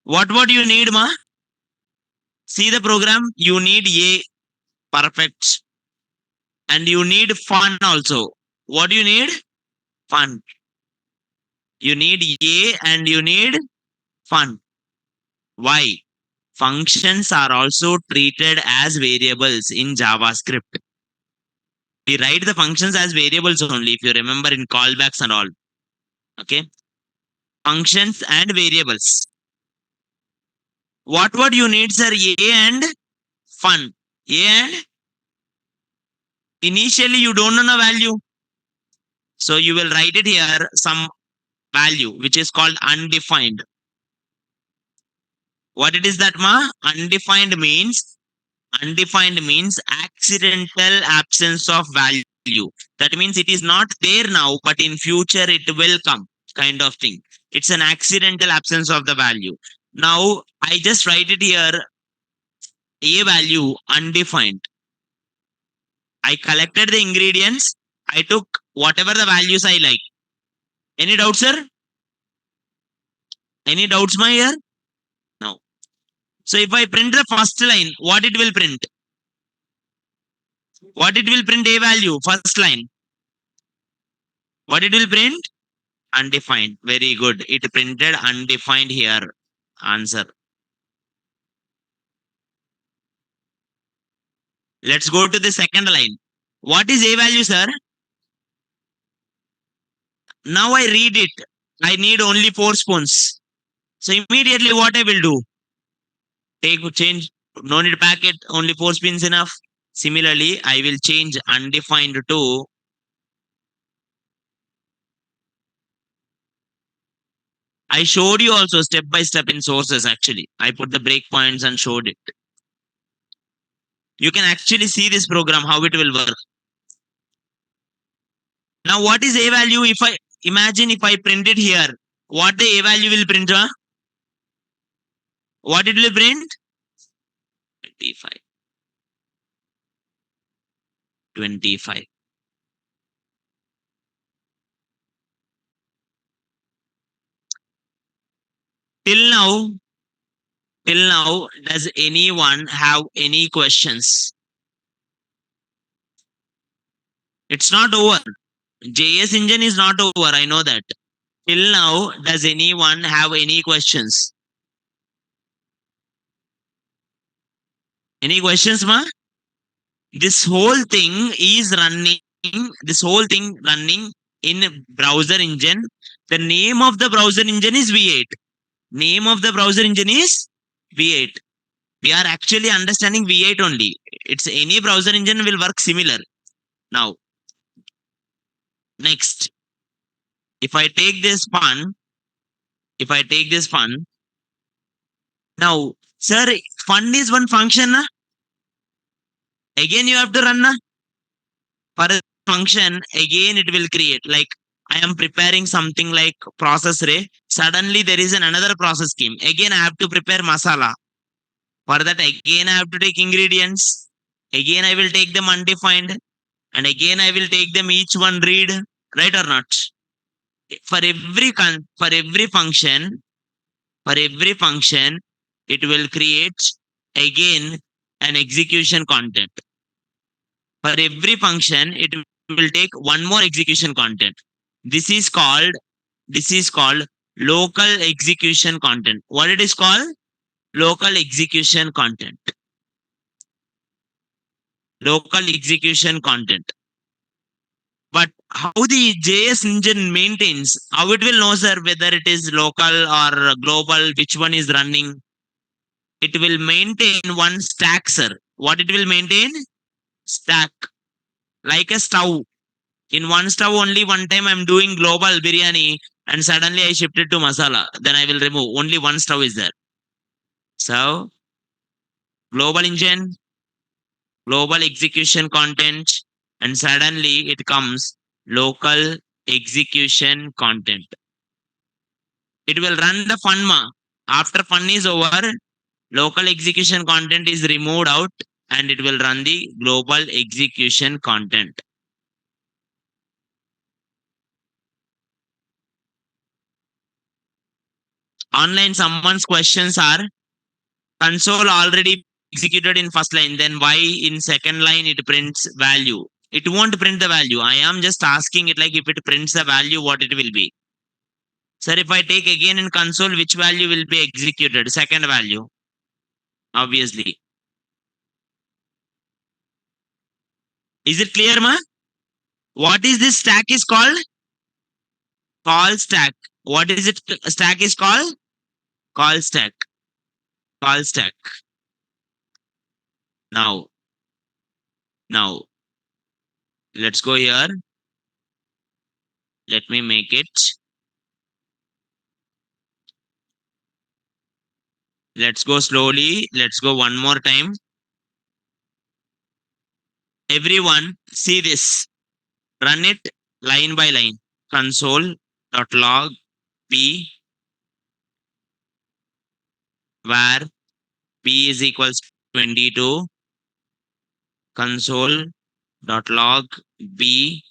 What you need, ma? See the program. You need a perfect, and you need fun also. What do you need? Fun. You need a and you need fun. Why? Functions are also treated as variables in JavaScript. We write the functions as variables only, if you remember in callbacks and all. Okay. Functions and variables. What would you need, sir? A and fun. A and initially you don't know the value. So you will write it here some value which is called undefined. What it is that ma? Undefined means accidental absence of value. That means it is not there now, but in future it will come, kind of thing. It's an accidental absence of the value. Now I just write it here a value undefined. I collected the ingredients. I took whatever the values I like. Any doubts, sir? Any doubts, my here? No. So if I print the first line, what it will print? What it will print a value, first line. What it will print? Undefined. Very good. It printed undefined here. Answer. Let's go to the second line. What is a value, sir? Now I read it. I need only 4 spoons. So immediately what I will do? Change. No need packet. Only 4 spoons enough. Similarly, I will change undefined to I showed you also step by step in sources actually. I put the breakpoints and showed it. You can actually see this program, how it will work. Now, what is a value? If I imagine if I print it here, what the a value will print? Huh? What it will print? 25. 25. Till now, does anyone have any questions? It's not over. JS engine is not over. I know that. Till now, does anyone have any questions? Any questions, ma? This whole thing is running. This whole thing running in browser engine. The name of the browser engine is V8. Name of the browser engine is V8. We are actually understanding V8 only. It's any browser engine will work similar. Now, next, if I take this fun, now, sir, fun is one function. Na? Again, you have to run. Na? For a function, again, it will create. Like, I am preparing something like process ray. Suddenly, there is another process scheme. Again, I have to prepare masala. For that, again, I have to take ingredients. Again, I will take them undefined. And again, I will take them each one read. Right or not? For every function, it will create again an execution content. For every function, it will take one more execution content. This is called local execution content. What it is called? Local execution content. Local execution content. But how the JS engine maintains, how it will know, sir, whether it is local or global, which one is running? It will maintain one stack, sir. What it will maintain? Stack. Like a stove. In one stove only one time I'm doing global biryani and suddenly I shifted to masala. Then I will remove. Only one stove is there. So, global engine, global execution content, and suddenly it comes local execution content. It will run the fun ma. After fun is over, local execution content is removed out and it will run the global execution content. Online, someone's questions are console already executed in first line, then why in second line it prints value? It won't print the value. I am just asking it like if it prints the value, what it will be. Sir, if I take again in console, which value will be executed? Second value. obviously. Is it clear, ma? What is this stack is called? Call stack. What is it? Stack is called? Call stack. Call stack. Now, now, let's go here. Let me make it. Let's go slowly. Let's go one more time. Everyone, see this. Run it line by line. Console.log p where p is equals 22. Console.log b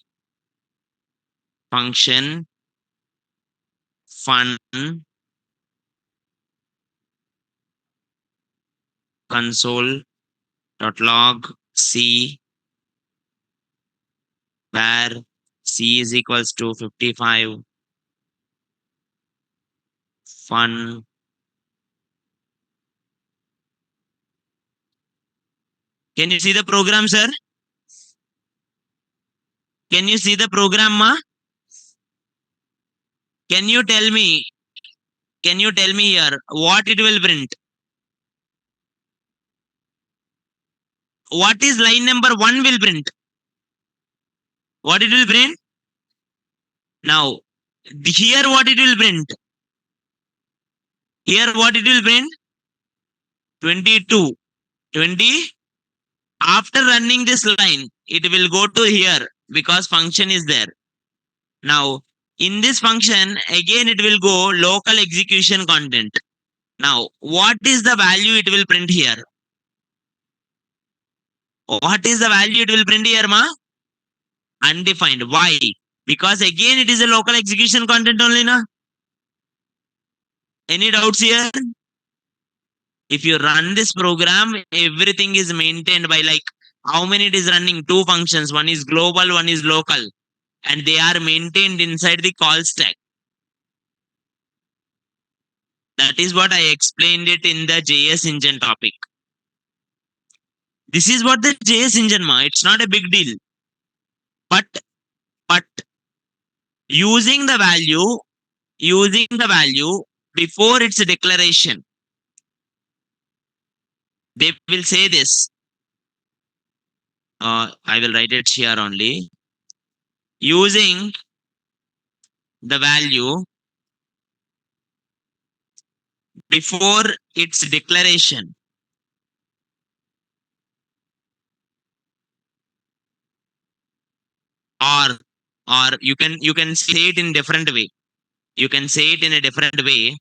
function fun console.log c where c is equals to 55 fun. Can you see the program, sir? Can you see the program, ma? Can you tell me? Can you tell me here what it will print? What is line number one will print? What it will print? Now, here what it will print? Here what it will print? 22. 20. After running this line, it will go to here because function is there. Now, in this function, again it will go local execution content. Now, what is the value it will print here? What is the value it will print here, ma? Undefined. Why? Because again it is a local execution content only, na? Any doubts here? If you run this program, everything is maintained by like how many it is running? Two functions. One is global, one is local. And they are maintained inside the call stack. That is what I explained it in the JS engine topic. This is what the JS engine, ma. It's not a big deal. But using the value before its declaration, they will say this. I will write it here only. Using the value before its declaration, or you can say it in different way. You can say it in a different way.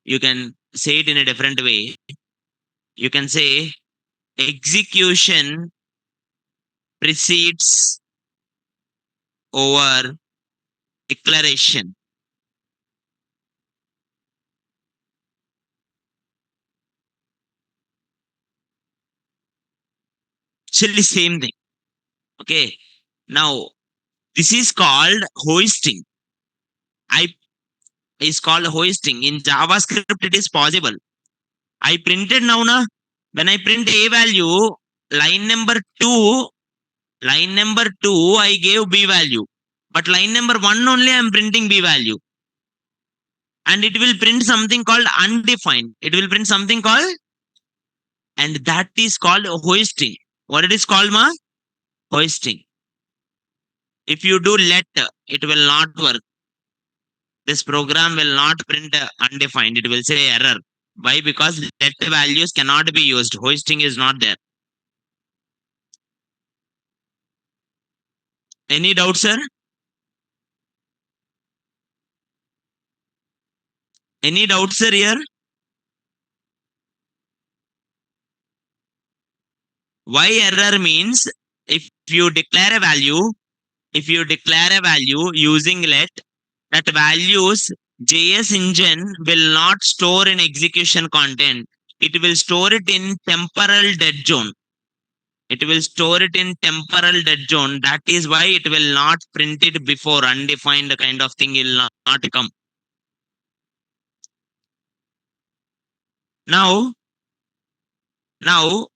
You can say it in a different way. You can say execution precedes over declaration. Actually, same thing. Okay. Now, this is called hoisting. I is called hoisting. In JavaScript, it is possible. I printed now, na. When I print a value, line number two, I gave b value. But line number one only I am printing b value. And it will print something called undefined. It will print something called, and that is called hoisting. What it is called, ma? Hoisting. If you do let, it will not work. This program will not print undefined. It will say error. Why? Because let values cannot be used. Hoisting is not there. Any doubt, sir? Any doubts, sir, here? Why error means if you declare a value using let, that values JS engine will not store in execution content. It will store it in temporal dead zone. It will store it in temporal dead zone. That is why it will not print it before undefined kind of thing will not come. Now, now,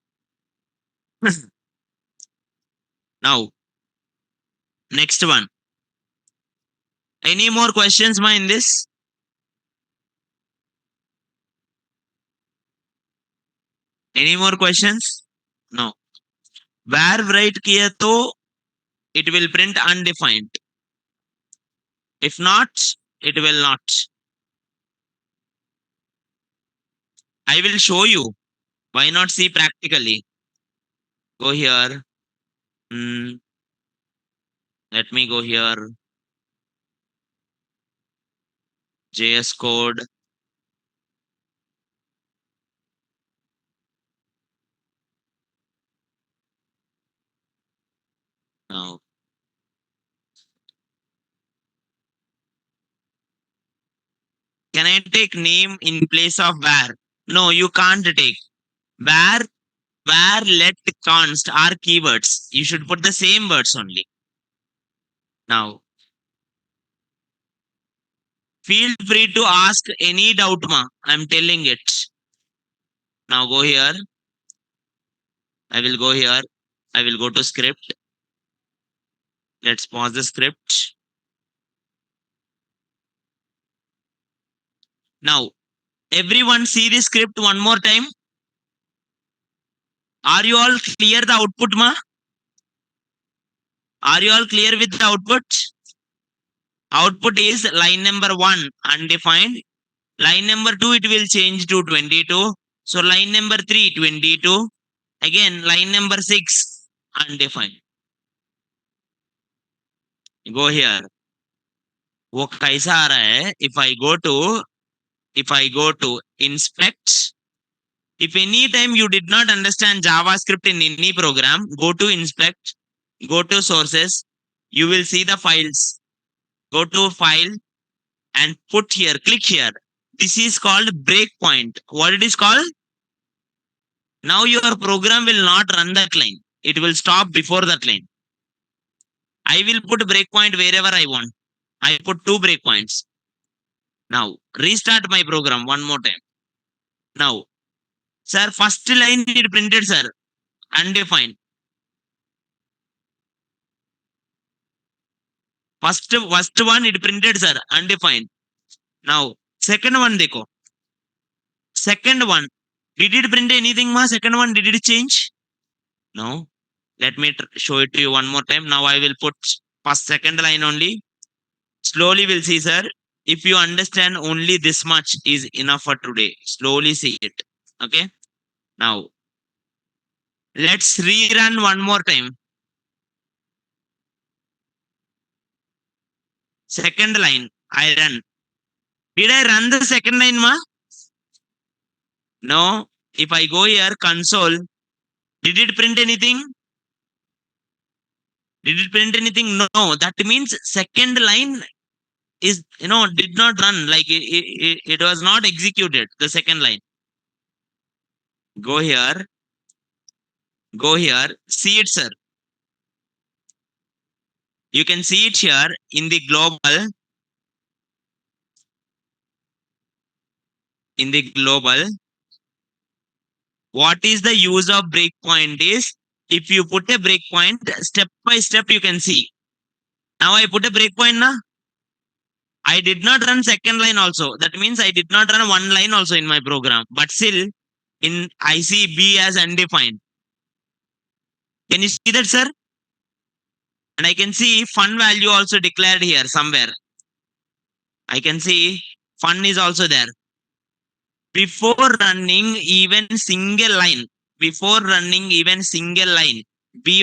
now, next one. Any more questions, ma, in this? Any more questions? No. Where write किया तो it will print undefined. If not, it will not. I will show you. Why not see practically? Go here. Hmm, let me go here. JS code. Now, can I take name in place of where? No, you can't take. Where, where, let, const are keywords. You should put the same words only. Now, feel free to ask any doubt, ma. I'm telling it. Now go here. I will go here. I will go to script. Let's pause the script. Now, everyone see the script one more time. Are you all clear the output, ma? Are you all clear with the output? Output is line number 1, undefined. Line number 2, it will change to 22. So line number 3, 22. Again, line number 6, undefined. Go here. वो कैसा आ रहा है? If I go to inspect, if any time you did not understand JavaScript in any program, go to inspect, go to sources, you will see the files. Go to file and put here, click here. This is called breakpoint. What it is called? Now your program will not run that line. It will stop before that line. I will put breakpoint wherever I want. I put 2 breakpoints. Now restart my program one more time. Now, sir, first line it printed, sir, undefined. First one it printed, sir, undefined. Now, second one, dekho. Second one, did it print anything, ma? Second one, did it change? No. Let me show it to you one more time. Now I will put first second line only. Slowly we'll see, sir. If you understand only this much is enough for today. Slowly see it. Okay. Now, let's rerun one more time. Second line, I run. Did I run the second line, ma? No. If I go here, console, did it print anything? Did it print anything? No. That means second line is, did not run. Like it was not executed. The second line. Go here. Go here. See it, sir. You can see it here in the global. In the global. What is the use of breakpoint is if you put a breakpoint step by step, you can see. Now I put a breakpoint now. I did not run second line also. That means I did not run one line also in my program. But still, in I see B as undefined. Can you see that, sir? And I can see fun value also declared here somewhere. I can see fun is also there. Before running even single line, B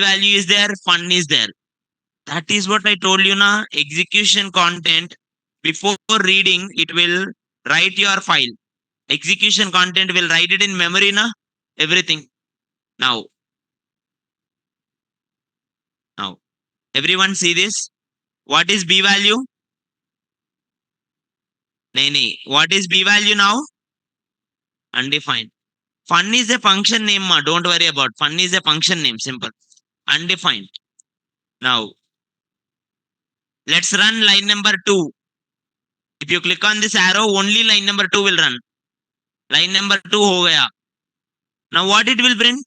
value is there, fun is there. That is what I told you now. Execution content, before reading, it will write your file. Execution content will write it in memory, na? Everything. Now, everyone see this? What is B value? Nay. What is B value now? Undefined. Fun is a function name, ma. Don't worry about. Fun is a function name. Simple. Undefined. Now, let's run line number 2. If you click on this arrow, only line number 2 will run. line number 2 हो गया. Now what it will print?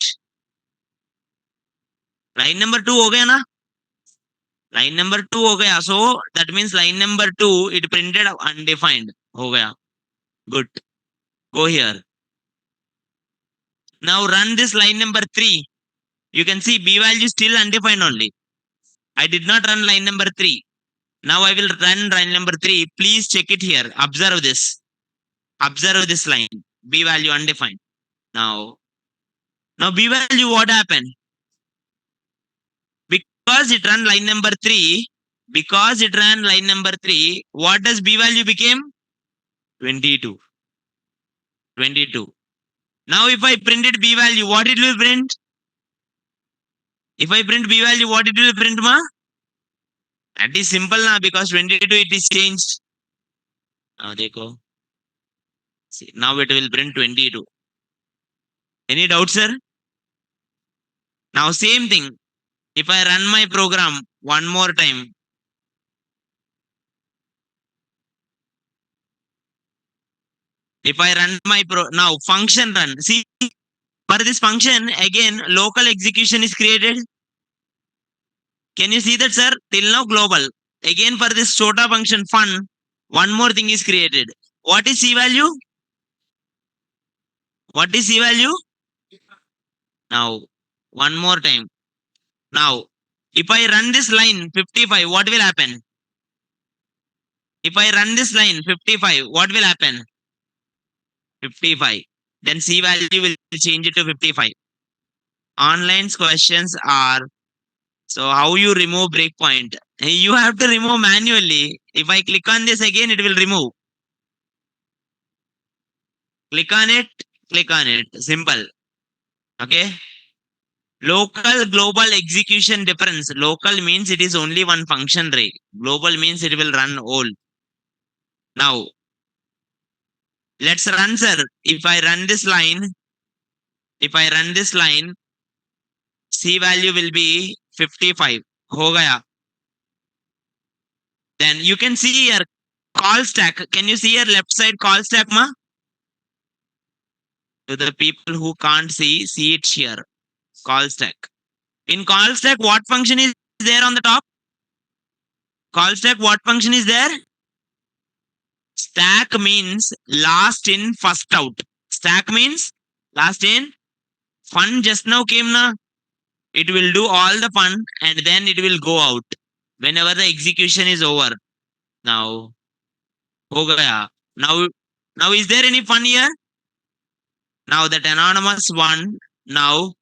Line number 2 हो गया ना? Line number 2 हो गया. So that means line number 2 it printed undefined हो गया. Good. Go here. Now run this line number 3. You can see b value still undefined only. I did not run line number 3. Now I will run line number 3. Please check it here. Observe this. Observe this line. B value undefined. Now B value what happened? Because it ran line number 3. Because it ran line number 3. What does B value became? 22. 22. Now if I printed B value, what it will print? If I print B value, what it will print, ma? That is simple now because 22 it is changed. Now dekho. See, now it will print 22. Any doubt, sir? Now same thing. If I run my program one more time, if I run my now function run, see for this function again local execution is created. Can you see that, sir? Till now global. Again for this shota function fun, one more thing is created. What is C value? What is C value? Now one more time. Now if I run this line 55, what will happen? If I run this line 55, what will happen? 55. Then C value will change it to 55. Online's questions are, so how you remove breakpoint? You have to remove manually. If I click on this again, it will remove. Click on it, click on it. Simple. Okay. Local global execution difference. Local means it is only one function ray. Global means it will run all. Now, let's run, sir. If I run this line, C value will be 55. हो गया. Then you can see here call stack. Can you see your left side call stack, ma? To the people who can't see it here. Call stack. In call stack, what function is there on the top? Call stack, what function is there? Stack means last in, first out. Stack means last in. Fun just now came na. It will do all the fun and then it will go out whenever the execution is over. Now, ho gaya. Now is there any fun here? Now that anonymous one, now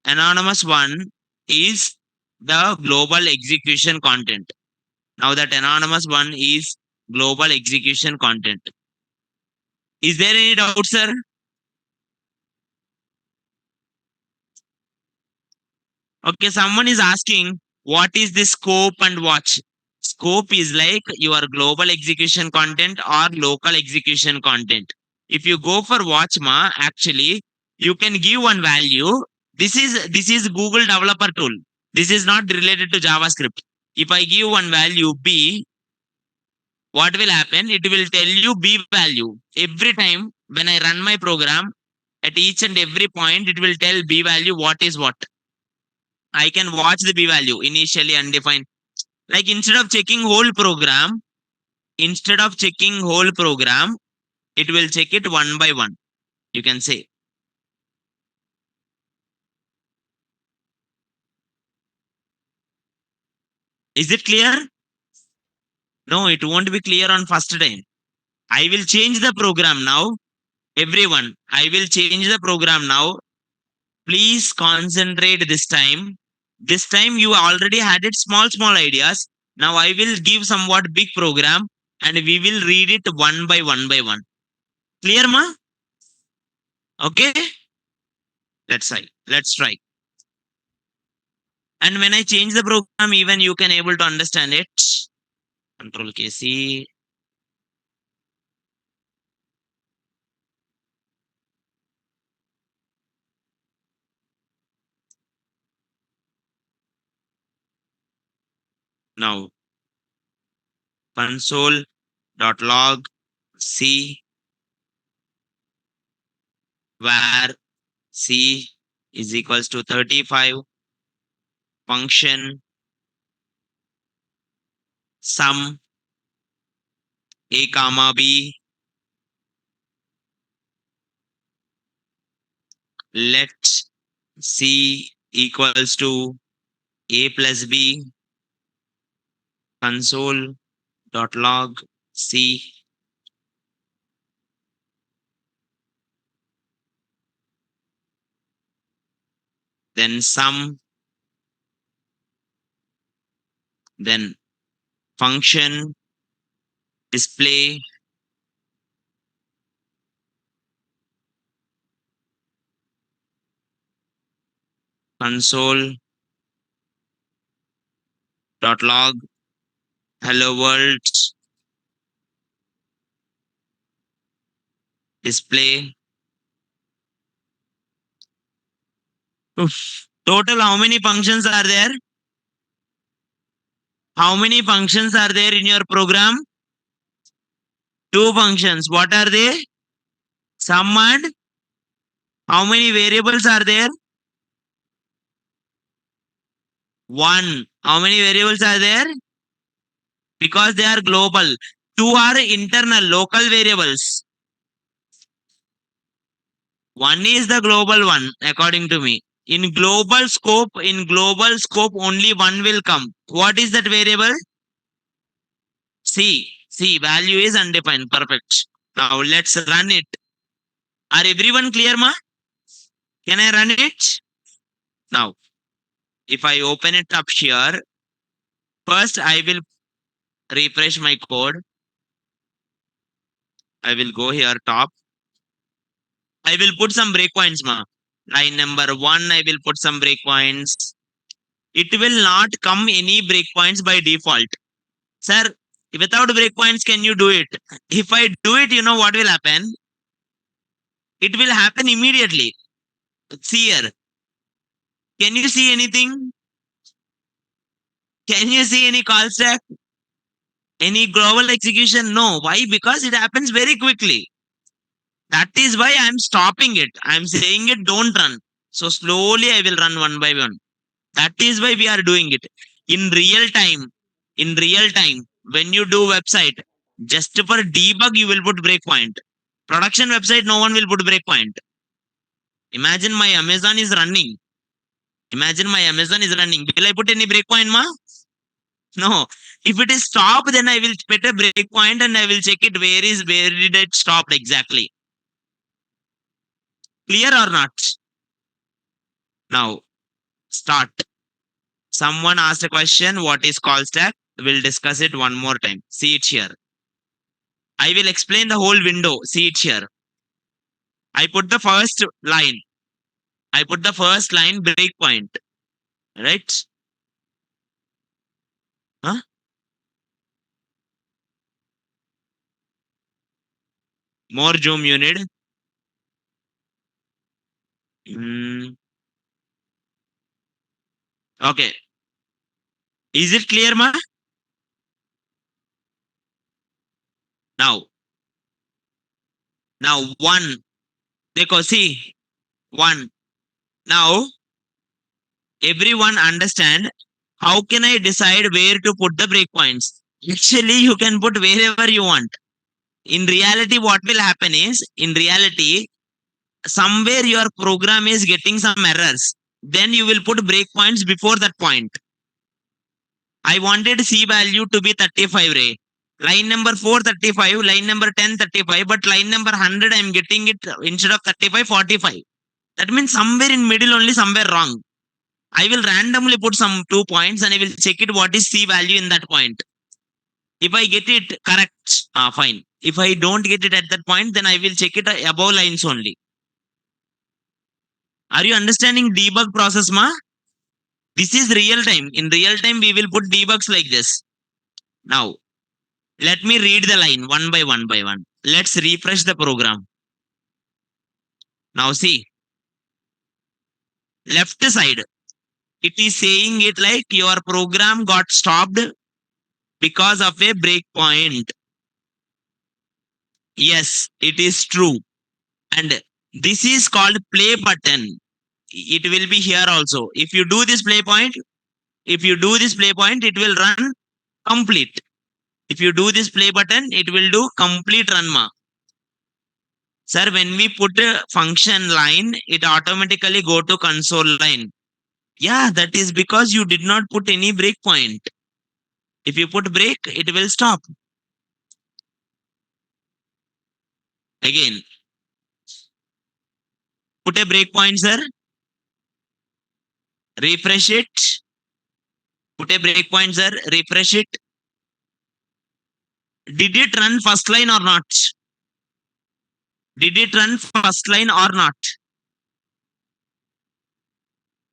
anonymous one is the global execution content. Now that anonymous one is global execution content. Is there any doubt, sir? Okay, someone is asking what is the scope and watch. Scope is like your global execution content or local execution content. If you go for watch ma, actually you can give one value. This is Google developer tool. This is not related to JavaScript. If I give one value B, what will happen? It will tell you B value. Every time when I run my program, at each and every point, it will tell B value what is what. I can watch the B value initially undefined. Like instead of checking whole program, it will check it one by one. You can say. Is it clear? No, it won't be clear on first time. I will change the program now. Everyone, I will change the program now. Please concentrate this time. This time you already had it small ideas. Now I will give somewhat big program and we will read it one by one by one. Clear, ma? Okay. Let's try. And when I change the program, even you can able to understand it. Control KC. Now console.log C where C is equals to 35, function sum A comma B, let C equals to A plus B, console dot log C, then sum, then function display console dot log hello world display. Oof. Total, how many functions are there? How many functions are there in your program? Two functions. What are they? Sum and how many variables are there? One. How many variables are there? Because they are global. Two are internal, local variables. One is the global one, according to me. In global scope, only one will come. What is that variable? C. C. Value is undefined. Perfect. Now let's run it. Are everyone clear, ma? Can I run it? Now, if I open it up here, first I will refresh my code. I will go here top. I will put some breakpoints, ma. Line number 1, I will put some breakpoints. It will not come any breakpoints by default. Sir, without breakpoints, can you do it? If I do it, you know what will happen? It will happen immediately. See here. Can you see anything? Can you see any call stack? Any global execution? No. Why? Because it happens very quickly. That is why I'm stopping it. I'm saying it, don't run. So slowly I will run one by one. That is why we are doing it. In real time, when you do website, just for debug, you will put breakpoint. Production website, no one will put breakpoint. Imagine my Amazon is running. Will I put any breakpoint, ma? No. If it is stop, then I will put a breakpoint and I will check it where did it stop exactly. Clear or not? Now, start. Someone asked a question, what is call stack? We'll discuss it one more time. See it here. I will explain the whole window. See it here. I put the first line. Breakpoint. Right? Huh? More zoom you need. Mm, okay. Is it clear, ma? Now, one. Because see, one. Now, everyone understand how can I decide where to put the breakpoints? Actually, you can put wherever you want. In reality, what will happen is, somewhere your program is getting some errors. Then you will put breakpoints before that point. I wanted C value to be 35 ray. Line number 4 35, line number 10 35, but line number 100 I'm getting it instead of 35 45. That means somewhere in middle only, somewhere wrong. I will randomly put some 2 points and I will check it what is C value in that point. If I get it correct, fine. If I don't get it at that point, then I will check it above lines only. Are you understanding debug process, ma? This is real time. In real time, we will put debugs like this. Now, let me read the line one by one by one. Let's refresh the program. Now see, left side, it is saying it like your program got stopped because of a breakpoint. Yes, it is true. And This is called play button. It will be here also. If you do this play point, it will run complete. If you do this play button, it will do complete run ma. Sir, when we put a function line, it automatically go to console line. Yeah, that is because you did not put any breakpoint. If you put break, it will stop. Again, put a breakpoint, sir. Refresh it. Put a breakpoint, sir. Refresh it. Did it run first line or not? Did it run first line or not?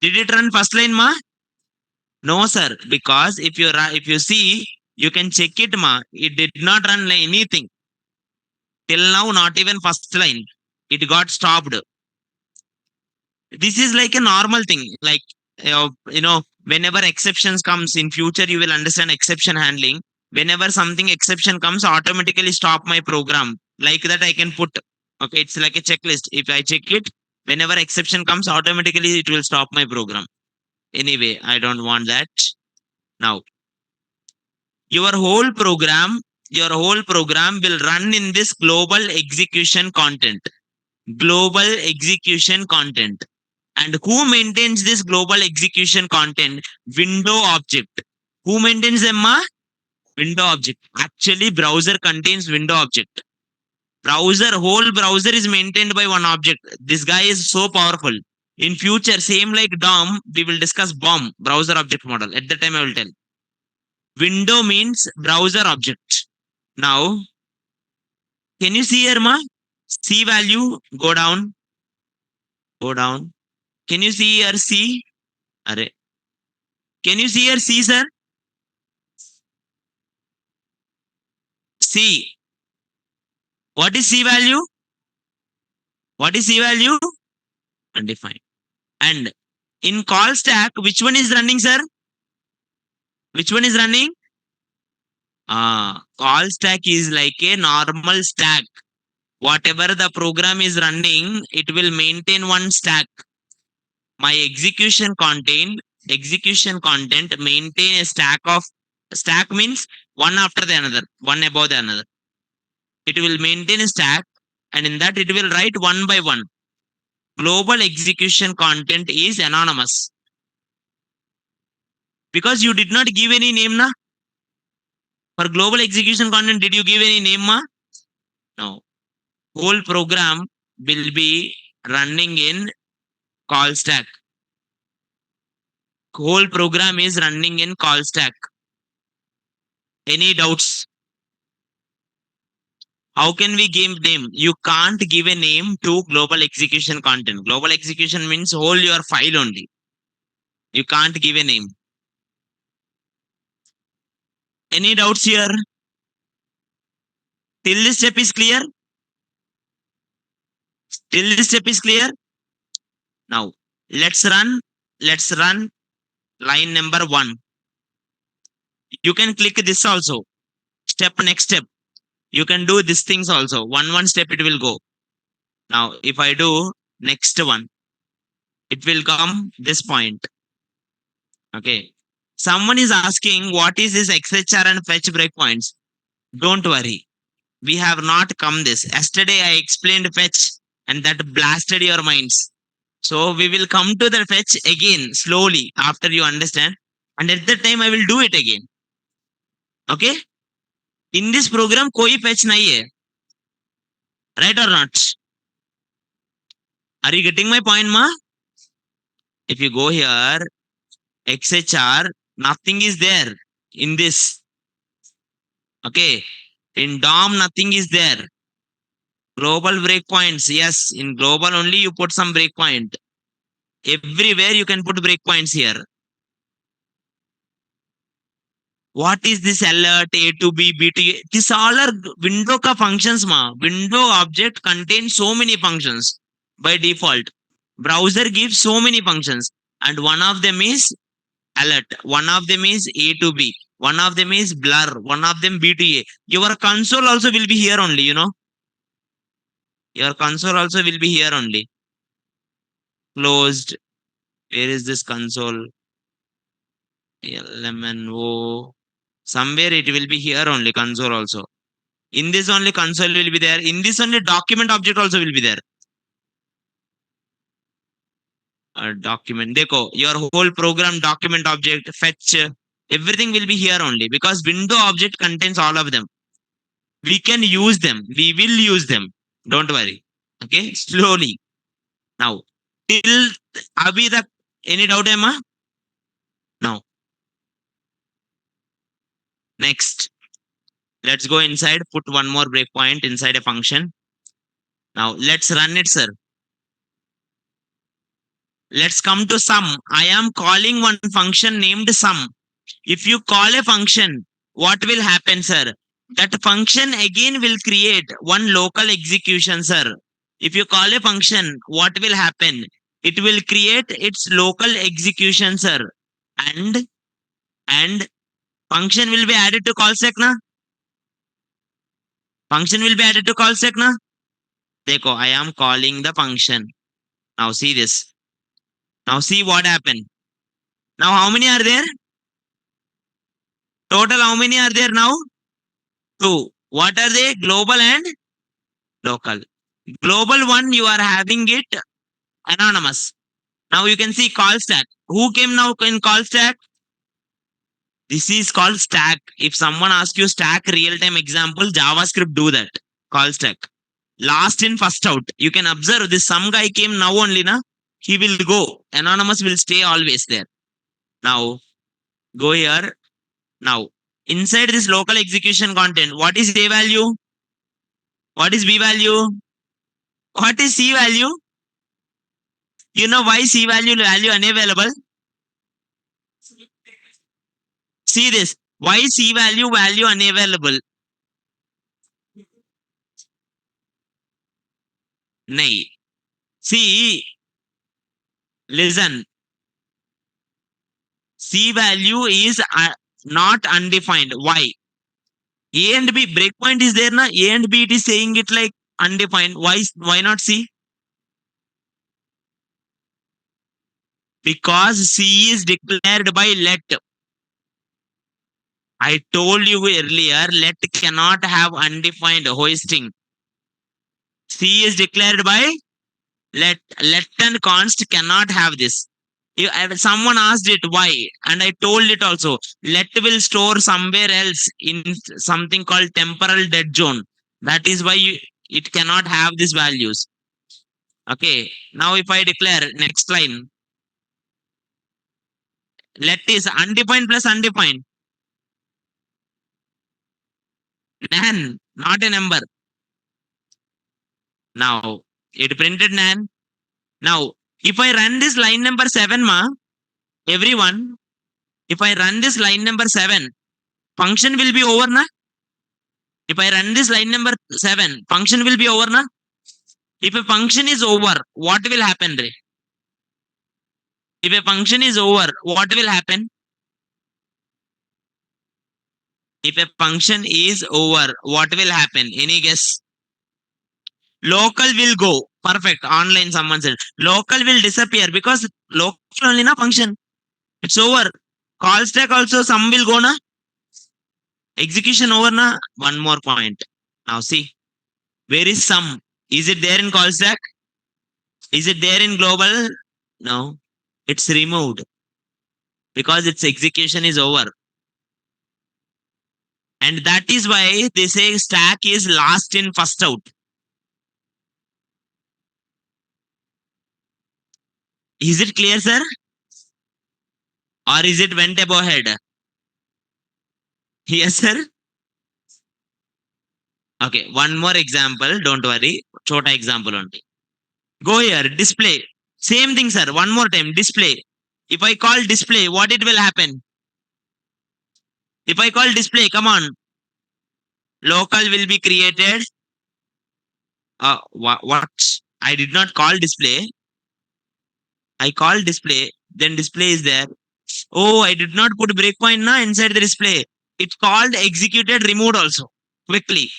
Did it run first line, ma? No, sir. Because if you see, you can check it, ma. It did not run anything till now. Not even first line. It got stopped. This is like a normal thing. Like whenever exceptions comes in future, you will understand exception handling. Whenever something exception comes, automatically stop my program. Like that, I can put. Okay, it's like a checklist. If I check it, whenever exception comes, automatically it will stop my program. Anyway, I don't want that. Now, your whole program, your whole program will run in this global execution content. Global execution content. And who maintains this global execution content? Window object. Who maintains them, ma? Window object. Actually, browser contains window object. Whole browser is maintained by one object. This guy is so powerful. In future, same like DOM, we will discuss BOM, browser object model. At the time, I will tell. Window means browser object. Now, can you see here, ma? C value, go down, go down. Can you see here C? Array. Can you see here C, sir? C. What is C value? What is C value? Undefined. And in call stack, which one is running, sir? Which one is running? Call stack is like a normal stack. Whatever the program is running, it will maintain one stack. My execution content maintain a stack means one after the another, one above the another. It will maintain a stack, and in that it will write one by one. Global execution content is anonymous because you did not give any name, na? For global execution content, did you give any name, ma? No. Whole program will be running in call stack. Whole program is running in call stack. Any doubts? How can we give name? You can't give a name to global execution content. Global execution means whole your file only. You can't give a name. Any doubts here? Till this step is clear? Till this step is clear? Now, let's run line number 1. You can click this also. Next step. You can do these things also. One step it will go. Now, if I do next one, it will come this point. Okay. Someone is asking what is this XHR and fetch breakpoints. Don't worry. We have not come this. Yesterday I explained fetch and that blasted your minds. So we will come to the fetch again slowly after you understand. And at that time I will do it again. Okay? In this program koi fetch nahi hai. Right or not? Are you getting my point, ma? If you go here, XHR, nothing is there in this. Okay. In DOM, nothing is there. Global breakpoints. Yes, in global only you put some breakpoint. Everywhere you can put breakpoints here. What is this alert A to B, B to A? These all are window ka functions, ma. Window object contains so many functions by default. Browser gives so many functions, and one of them is alert. One of them is A to B. One of them is blur. One of them B to A. Your console also will be here only, Your console also will be here only. Closed. Where is this console? LMNO. Somewhere it will be here only, console also. In this only console will be there. In this only document object also will be there. Document. Dekho, your whole program document object, fetch, everything will be here only because window object contains all of them. We can use them. We will use them. Don't worry. Okay. Slowly. Now, till Abhi the any doubt, Emma? No. Next. Let's go inside. Put one more breakpoint inside a function. Now let's run it, sir. Let's come to sum. I am calling one function named sum. If you call a function, what will happen, sir? That function again will create one local execution, sir. If you call a function, what will happen? It will create its local execution, sir. And and function will be added to call stack, na? Function will be added to call stack, na? Dekho, I am calling the function. Now see this. Now see what happened. Now how many are there? Total how many are there now? Two. What are they? Global and local. Global one, you are having it anonymous. Now you can see call stack. Who came now in call stack? This is called stack. If someone asks you stack real-time example, JavaScript do that. Call stack. Last in, first out. You can observe this some guy came now only, na? He will go. Anonymous will stay always there. Now go here. Now inside this local execution content, what is A value? What is B value? What is C value? You know why C value unavailable? See this. Why C value unavailable? Nay. See, listen. C value is not undefined. Why? A and B breakpoint is there, na? A and B it is saying it like undefined. Why not C? Because C is declared by let. I told you earlier, let cannot have undefined hoisting. C is declared by let and const cannot have this. Someone asked it why, and I told it also. Let will store somewhere else in something called temporal dead zone. That is why it cannot have these values. Okay. Now if I declare next line, let is undefined plus undefined. Nan, not a number. Now it printed nan. Now if I run this line number 7, everyone, if I run this line number 7, function will be over, na? If I run this line number 7, function will be over, na? If a function is over, what will happen, Ray? If a function is over, what will happen? If a function is over, what will happen? Any guess? Local will go. Perfect. Online, someone said. Local will disappear because local only na function. It's over. Call stack also, some will go, na? Execution over, na? One more point. Now see. Where is some? Is it there in call stack? Is it there in global? No. It's removed because its execution is over. And that is why they say stack is last in, first out. Is it clear, sir? Or is it went above head? Yes, sir. Okay, one more example. Don't worry. Chota example only. Go here, display. Same thing, sir. One more time, display. If I call display, what it will happen? If I call display, come on. Local will be created. What? I did not call display. I call display. Then display is there. Oh, I did not put breakpoint na inside the display. It called executed removed also quickly.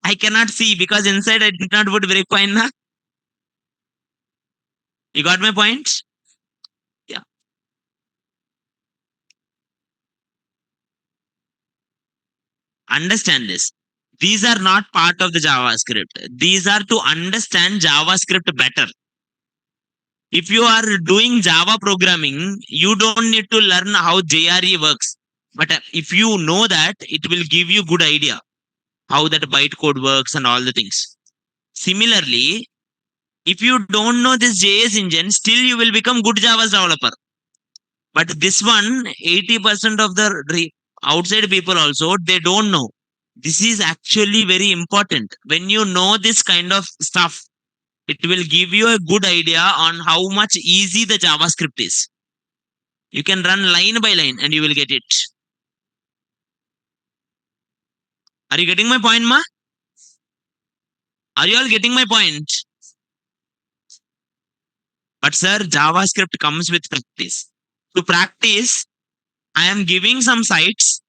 I cannot see because inside I did not put breakpoint. Na? You got my point? Yeah. Understand this. These are not part of the JavaScript. These are to understand JavaScript better. If you are doing Java programming, you don't need to learn how JRE works. But if you know that, it will give you good idea how that bytecode works and all the things. Similarly, if you don't know this JS engine, still you will become good Java developer. But this one, 80% of the outside people also, they don't know. This is actually very important. When you know this kind of stuff, it will give you a good idea on how much easy the JavaScript is. You can run line by line and you will get it. Are you getting my point, Ma? Are you all getting my point? But sir, JavaScript comes with practice. To practice, I am giving some sites.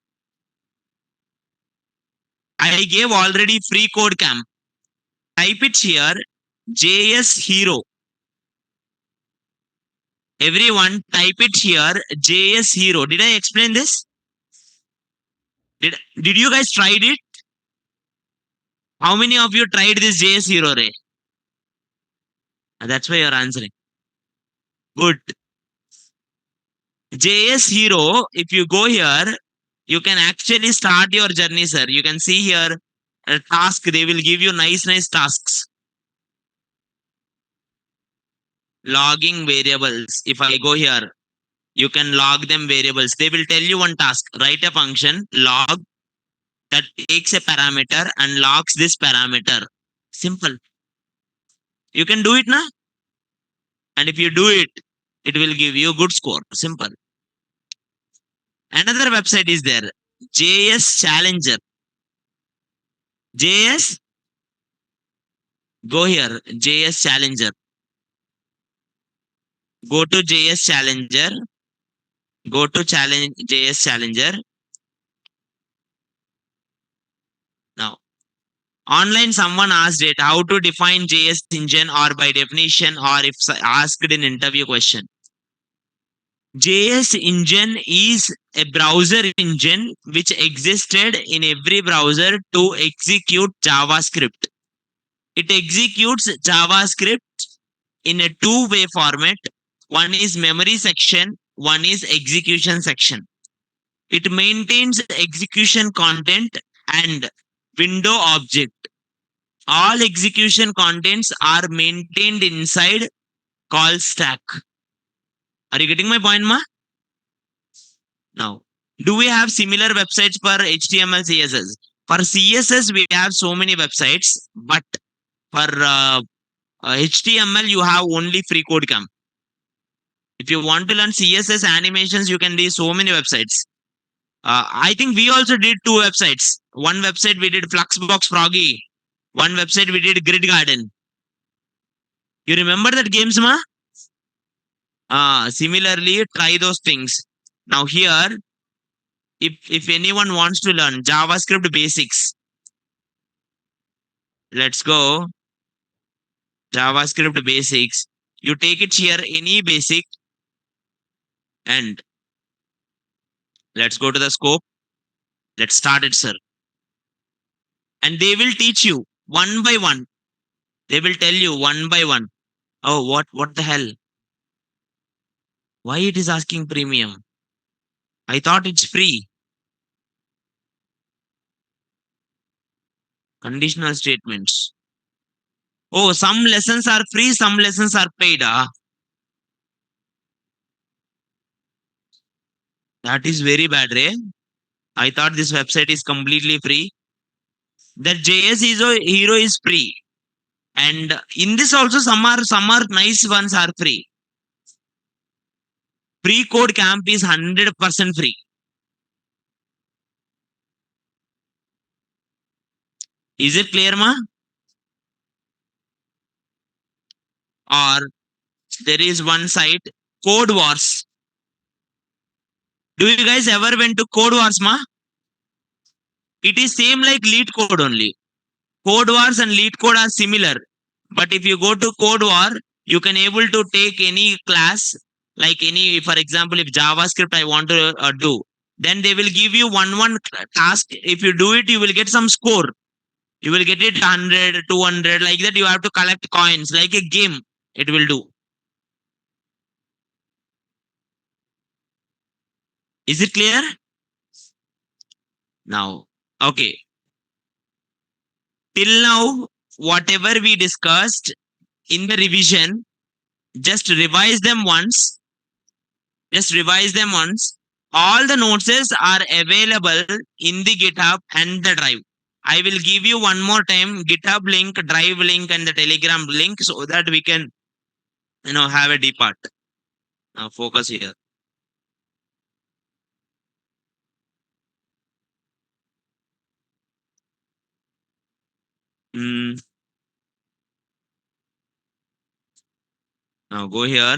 I gave already free code camp. Type it here, JS Hero. Everyone type it here, JS Hero. Did I explain this? Did you guys tried it? How many of you tried this JS Hero, Ray? That's why you're answering. Good. JS Hero, if you go here, you can actually start your journey, sir. You can see here a task. They will give you nice tasks. Logging variables. If I go here, you can log them variables. They will tell you one task. Write a function, log, that takes a parameter and logs this parameter. Simple. You can do it now. And if you do it, it will give you a good score. Simple. Another website is there. JS Challenger. JS. Go here. JS Challenger. Go to JS Challenger. Go to JS Challenger. Now, online someone asked it how to define JS engine or by definition or if asked in interview question. JS engine is a browser engine which existed in every browser to execute JavaScript. It executes JavaScript in a two-way format. One is memory section, one is execution section. It maintains execution content and window object. All execution contents are maintained inside call stack. Are you getting my point, Ma? Now, do we have similar websites for HTML, CSS? For CSS, we have so many websites, but for HTML, you have only free code camp. If you want to learn CSS animations, you can do so many websites. I think we also did two websites. One website we did Fluxbox Froggy. One website we did Grid Garden. You remember that games, Ma? Similarly, try those things. Now here, if anyone wants to learn JavaScript basics, let's go. JavaScript basics. You take it here, any basic, and let's go to the scope. Let's start it, sir. And they will teach you one by one. They will tell you one by one. Oh, what the hell? Why it is asking premium? I thought it's free. Conditional statements. Oh, some lessons are free, some lessons are paid. That is very bad, Ray. I thought this website is completely free. That JS Hero is free. And in this also some are nice ones are free. Free code camp is 100% free. Is it clear, ma? Or there is one site, Code Wars. Do you guys ever went to Code Wars, ma? It is same like Lead Code only. Code Wars and Lead Code are similar, but if you go to Code War, you can able to take any class, like any, for example, if JavaScript I want to do, then they will give you one task. If you do it, you will get some score. You will get it 100, 200, like that. You have to collect coins, like a game. It will do. Is it clear? Now, okay. Till now, whatever we discussed in the revision, just revise them once. Just revise them once. All the notes are available in the GitHub and the Drive. I will give you one more time GitHub link, Drive link, and the Telegram link so that we can, have a deep part. Now focus here. Mm, now go here.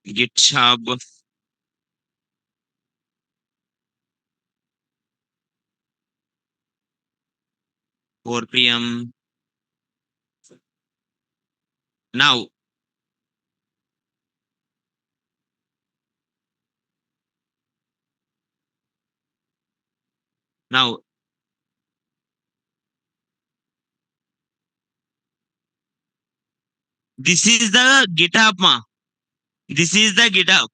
GitHub. 4 p.m. Now, now, this is the GitHub, ma. This is the GitHub.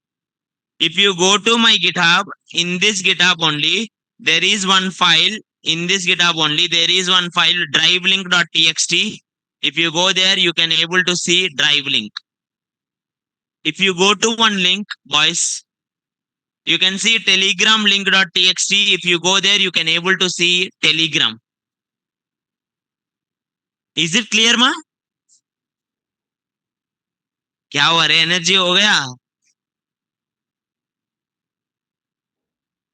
If you go to my GitHub, in this GitHub only, there is one file. In this GitHub only, there is one file, drivelink.txt. If you go there, you can able to see drive link. If you go to one link, boys, you can see telegram link.txt. If you go there, you can able to see telegram. Is it clear, ma? क्या हुआ रे, energy हो गया?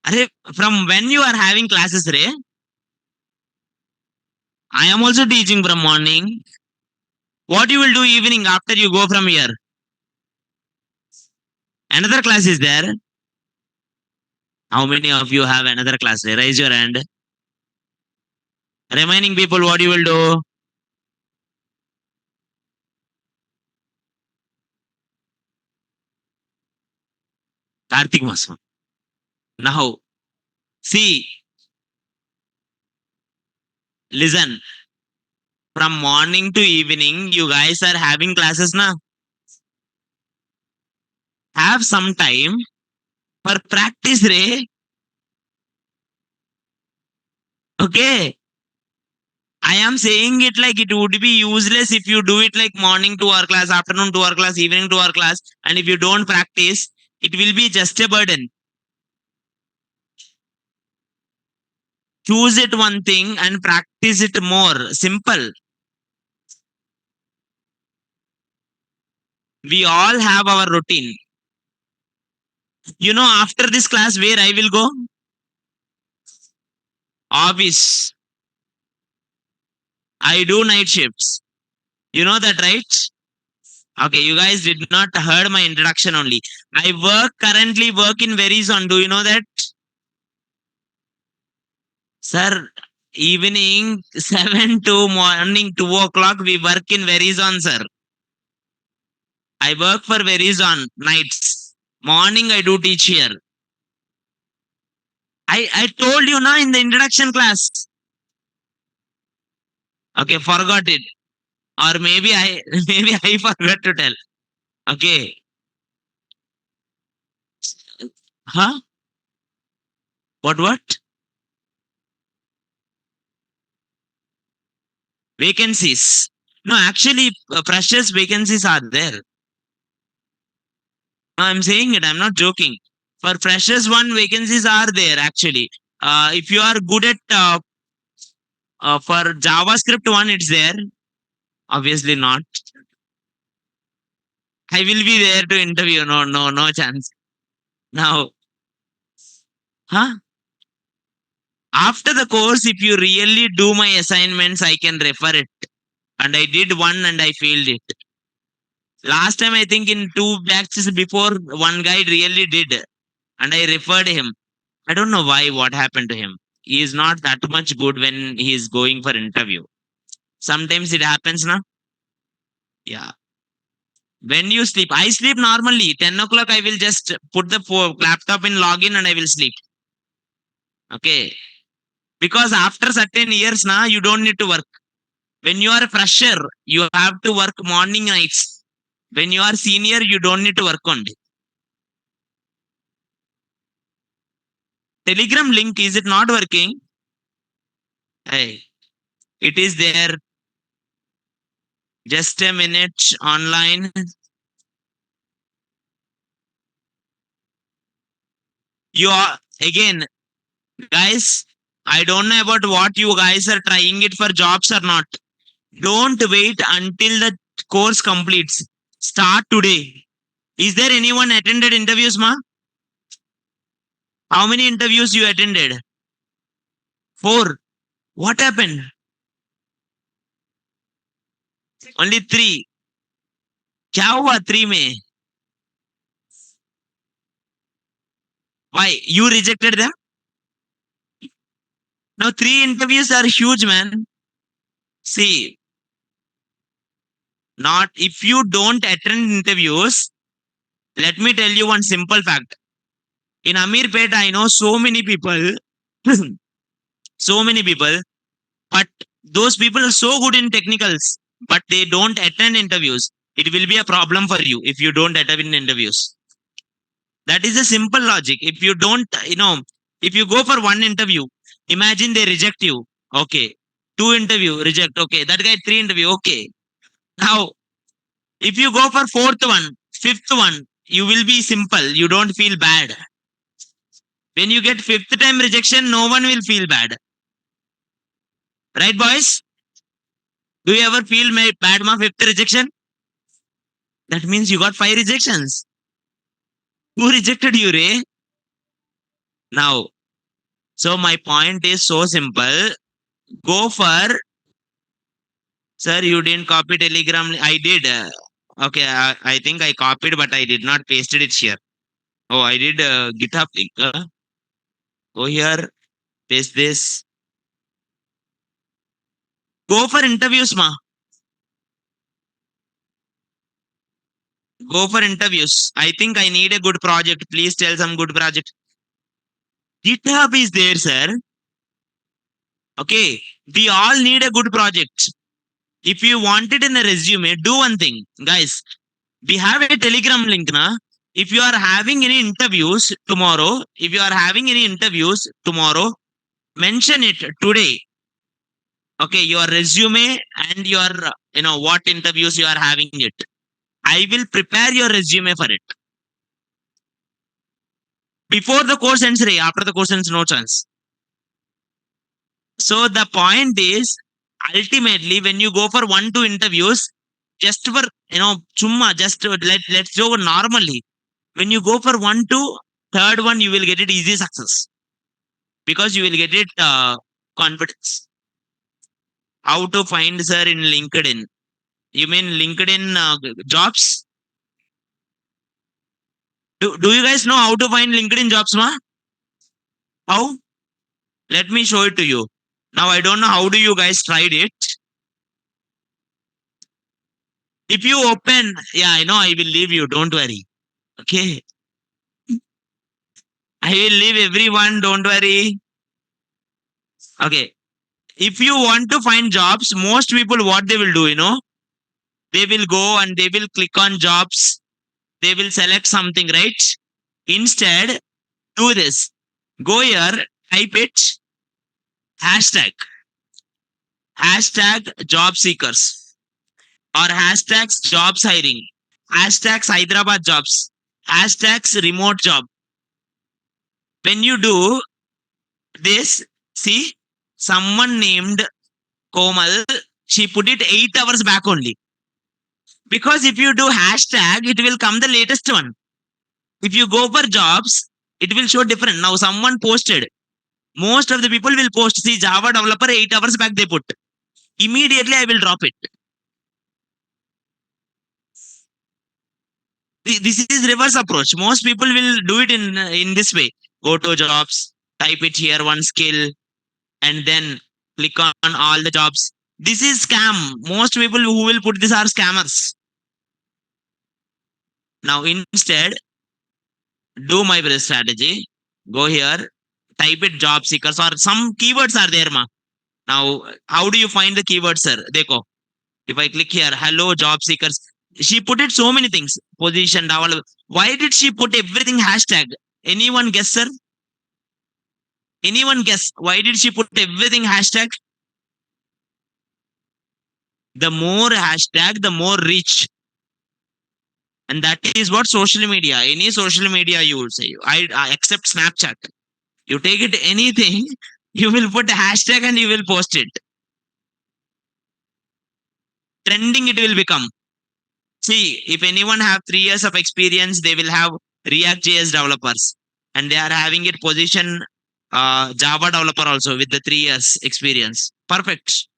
अरे, from when you are having classes, रे? I am also teaching from morning. What you will do evening after you go from here? Another class is there. How many of you have another class? Raise your hand. Remaining people, what you will do? Kartik Masma. Now, see, listen. From morning to evening, you guys are having classes now. Have some time for practice, Ray. Okay. I am saying it like it would be useless if you do it like morning to our class, afternoon to our class, evening to our class, and if you don't practice, it will be just a burden. Choose it one thing and practice it more. Simple. We all have our routine. After this class, where I will go? Office. I do night shifts. You know that, right? Okay, you guys did not heard my introduction only. I currently work in Verizon. Do you know that? Sir, evening 7 to morning 2 o'clock, we work in Verizon, sir. I work for Verizon nights. Morning, I do teach here. I told you now in the introduction class. Okay, forgot it. Or maybe I maybe I forgot to tell. Okay. Huh? What? Vacancies. No, actually, freshers vacancies are there. I'm saying it. I'm not joking. For freshers, one vacancies are there actually. If you are good at for JavaScript one, it's there. Obviously not. I will be there to interview. No chance. Now, huh? After the course, if you really do my assignments, I can refer it. And I did one and I failed it. Last time, I think in two batches before, one guy really did, and I referred him. I don't know why, what happened to him. He is not that much good when he is going for interview. Sometimes it happens, na? Yeah. When you sleep, I sleep normally. 10 o'clock, I will just put the laptop in login and I will sleep. Okay. Because after certain years, na, you don't need to work. When you are a fresher, you have to work morning, nights. When you are senior, you don't need to work on it. Telegram link, is it not working? Hey, it is there. Just a minute online. You are, again, guys, I don't know about what you guys are trying it for jobs or not. Don't wait until the course completes. Start today. Is there anyone attended interviews, ma? How many interviews you attended? Four. What happened? Only three. क्या हुआ three में? Why? You rejected them? Now three interviews are huge, man. See, not if you don't attend interviews, let me tell you one simple fact. In Amirpet, I know so many people, so many people, but those people are so good in technicals, but they don't attend interviews. It will be a problem for you if you don't attend interviews. That is a simple logic. If you don't, if you go for one interview, imagine they reject you. Okay. Two interview, reject. Okay. That guy, three interview. Okay. Now, if you go for fourth one, fifth one, you will be simple. You don't feel bad. When you get fifth time rejection, no one will feel bad. Right, boys? Do you ever feel bad ma fifth rejection? That means you got five rejections. Who rejected you, Ray? Now, so my point is so simple. Go for, sir, you didn't copy Telegram. I did. Okay, I think I copied, but I did not pasted it here. Oh, I did GitHub link. Go here, paste this. Go for interviews, ma. Go for interviews. I think I need a good project. Please tell some good project. GitHub is there, sir. Okay, we all need a good project. If you want it in a resume, do one thing, guys. We have a Telegram link, na. If you are having any interviews tomorrow, mention it today. Okay, your resume and your, what interviews you are having it. I will prepare your resume for it. Before the course ends, Ray, after the course ends, no chance. So the point is, ultimately, when you go for one, two interviews, just for, chumma, just let's go normally. When you go for one, two, third one, you will get it easy success because you will get it confidence. How to find, sir, in LinkedIn? You mean LinkedIn jobs? Do you guys know how to find LinkedIn jobs, ma? How? Let me show it to you. Now I don't know how do you guys tried it. If you open, yeah, I know I will leave you. Don't worry. Okay. I will leave everyone. Don't worry. Okay. If you want to find jobs, most people what they will do, they will go and they will click on jobs. They will select something, right? Instead, do this. Go here, type it, hashtag, hashtag job seekers or hashtags jobs hiring, hashtags Hyderabad jobs, hashtags remote job. When you do this, see, someone named Komal, she put it 8 hours back only. Because if you do hashtag, it will come the latest one. If you go for jobs, it will show different. Now someone posted. Most of the people will post. See, Java developer 8 hours back they put. Immediately I will drop it. this is reverse approach. Most people will do it in this way. Go to jobs, type it here, one skill, and then click on all the jobs. This is scam. Most people who will put this are scammers. Now instead, do my best strategy. Go here, type it job seekers or some keywords are there, ma. Now, how do you find the keywords, sir? Dekho. If I click here, hello job seekers, she put it so many things. Position, develop. Why did she put everything hashtag? Anyone guess, sir? Anyone guess? Why did she put everything hashtag? The more hashtag, the more reach. And that is what social media, any social media you will say. I accept Snapchat. You take it anything, you will put a hashtag and you will post it. Trending it will become. See, if anyone have 3 years of experience, they will have React JS developers, and they are having it position Java developer also with the 3 years experience. Perfect.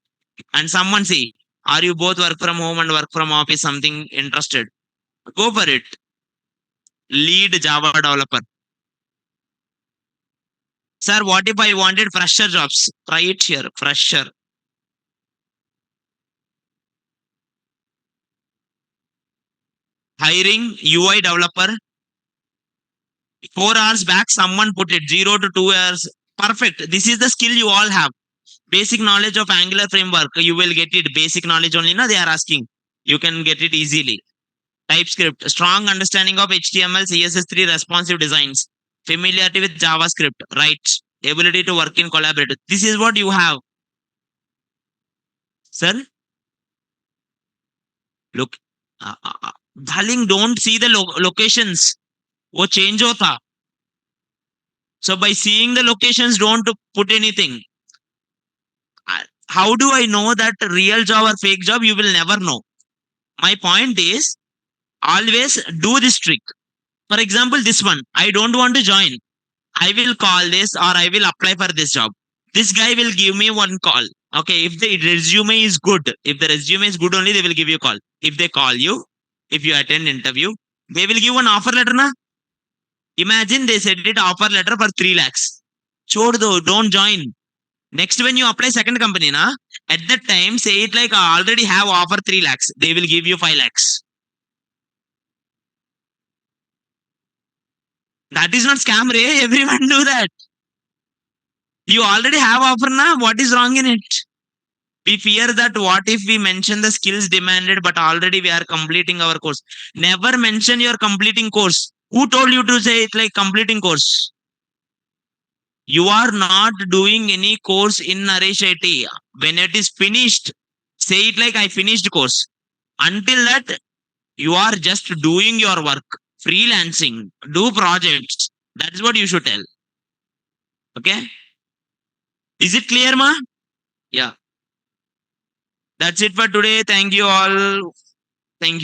And someone see, are you both work from home and work from office? Something interested? Go for it. Lead Java developer. Sir, what if I wanted fresher jobs? Try it here. Fresher. Hiring UI developer. 4 hours back, someone put it 0 to 2 years. Perfect. This is the skill you all have. Basic knowledge of Angular framework. You will get it. Basic knowledge only. No, they are asking. You can get it easily. TypeScript. Strong understanding of HTML, CSS3 responsive designs. Familiarity with JavaScript. Right. Ability to work in collaborative. This is what you have. Sir, look. Darling, don't see the locations. वो change होता. So by seeing the locations, don't put anything. How do I know that real job or fake job? You will never know. My point is always do this trick. For example, this one, I don't want to join. I will call this or I will apply for this job. This guy will give me one call. Okay, if the resume is good, if the resume is good only, they will give you a call. If they call you, if you attend interview, they will give an offer letter. Na? Imagine they said it offer letter for 3 lakhs. Chod do, don't join. Next, when you apply second company, na, at that time, say it like I already have offer 3 lakhs. They will give you 5 lakhs. That is not scam, Ray. Everyone do that. You already have offer, na. What is wrong in it? We fear that what if we mention the skills demanded, but already we are completing our course. Never mention your completing course. Who told you to say it like completing course? You are not doing any course in Naresh IT. When it is finished, say it like I finished course. Until that, you are just doing your work, freelancing, do projects. That is what you should tell. Okay? Is it clear, ma? Yeah. That's it for today. Thank you all. Thank you.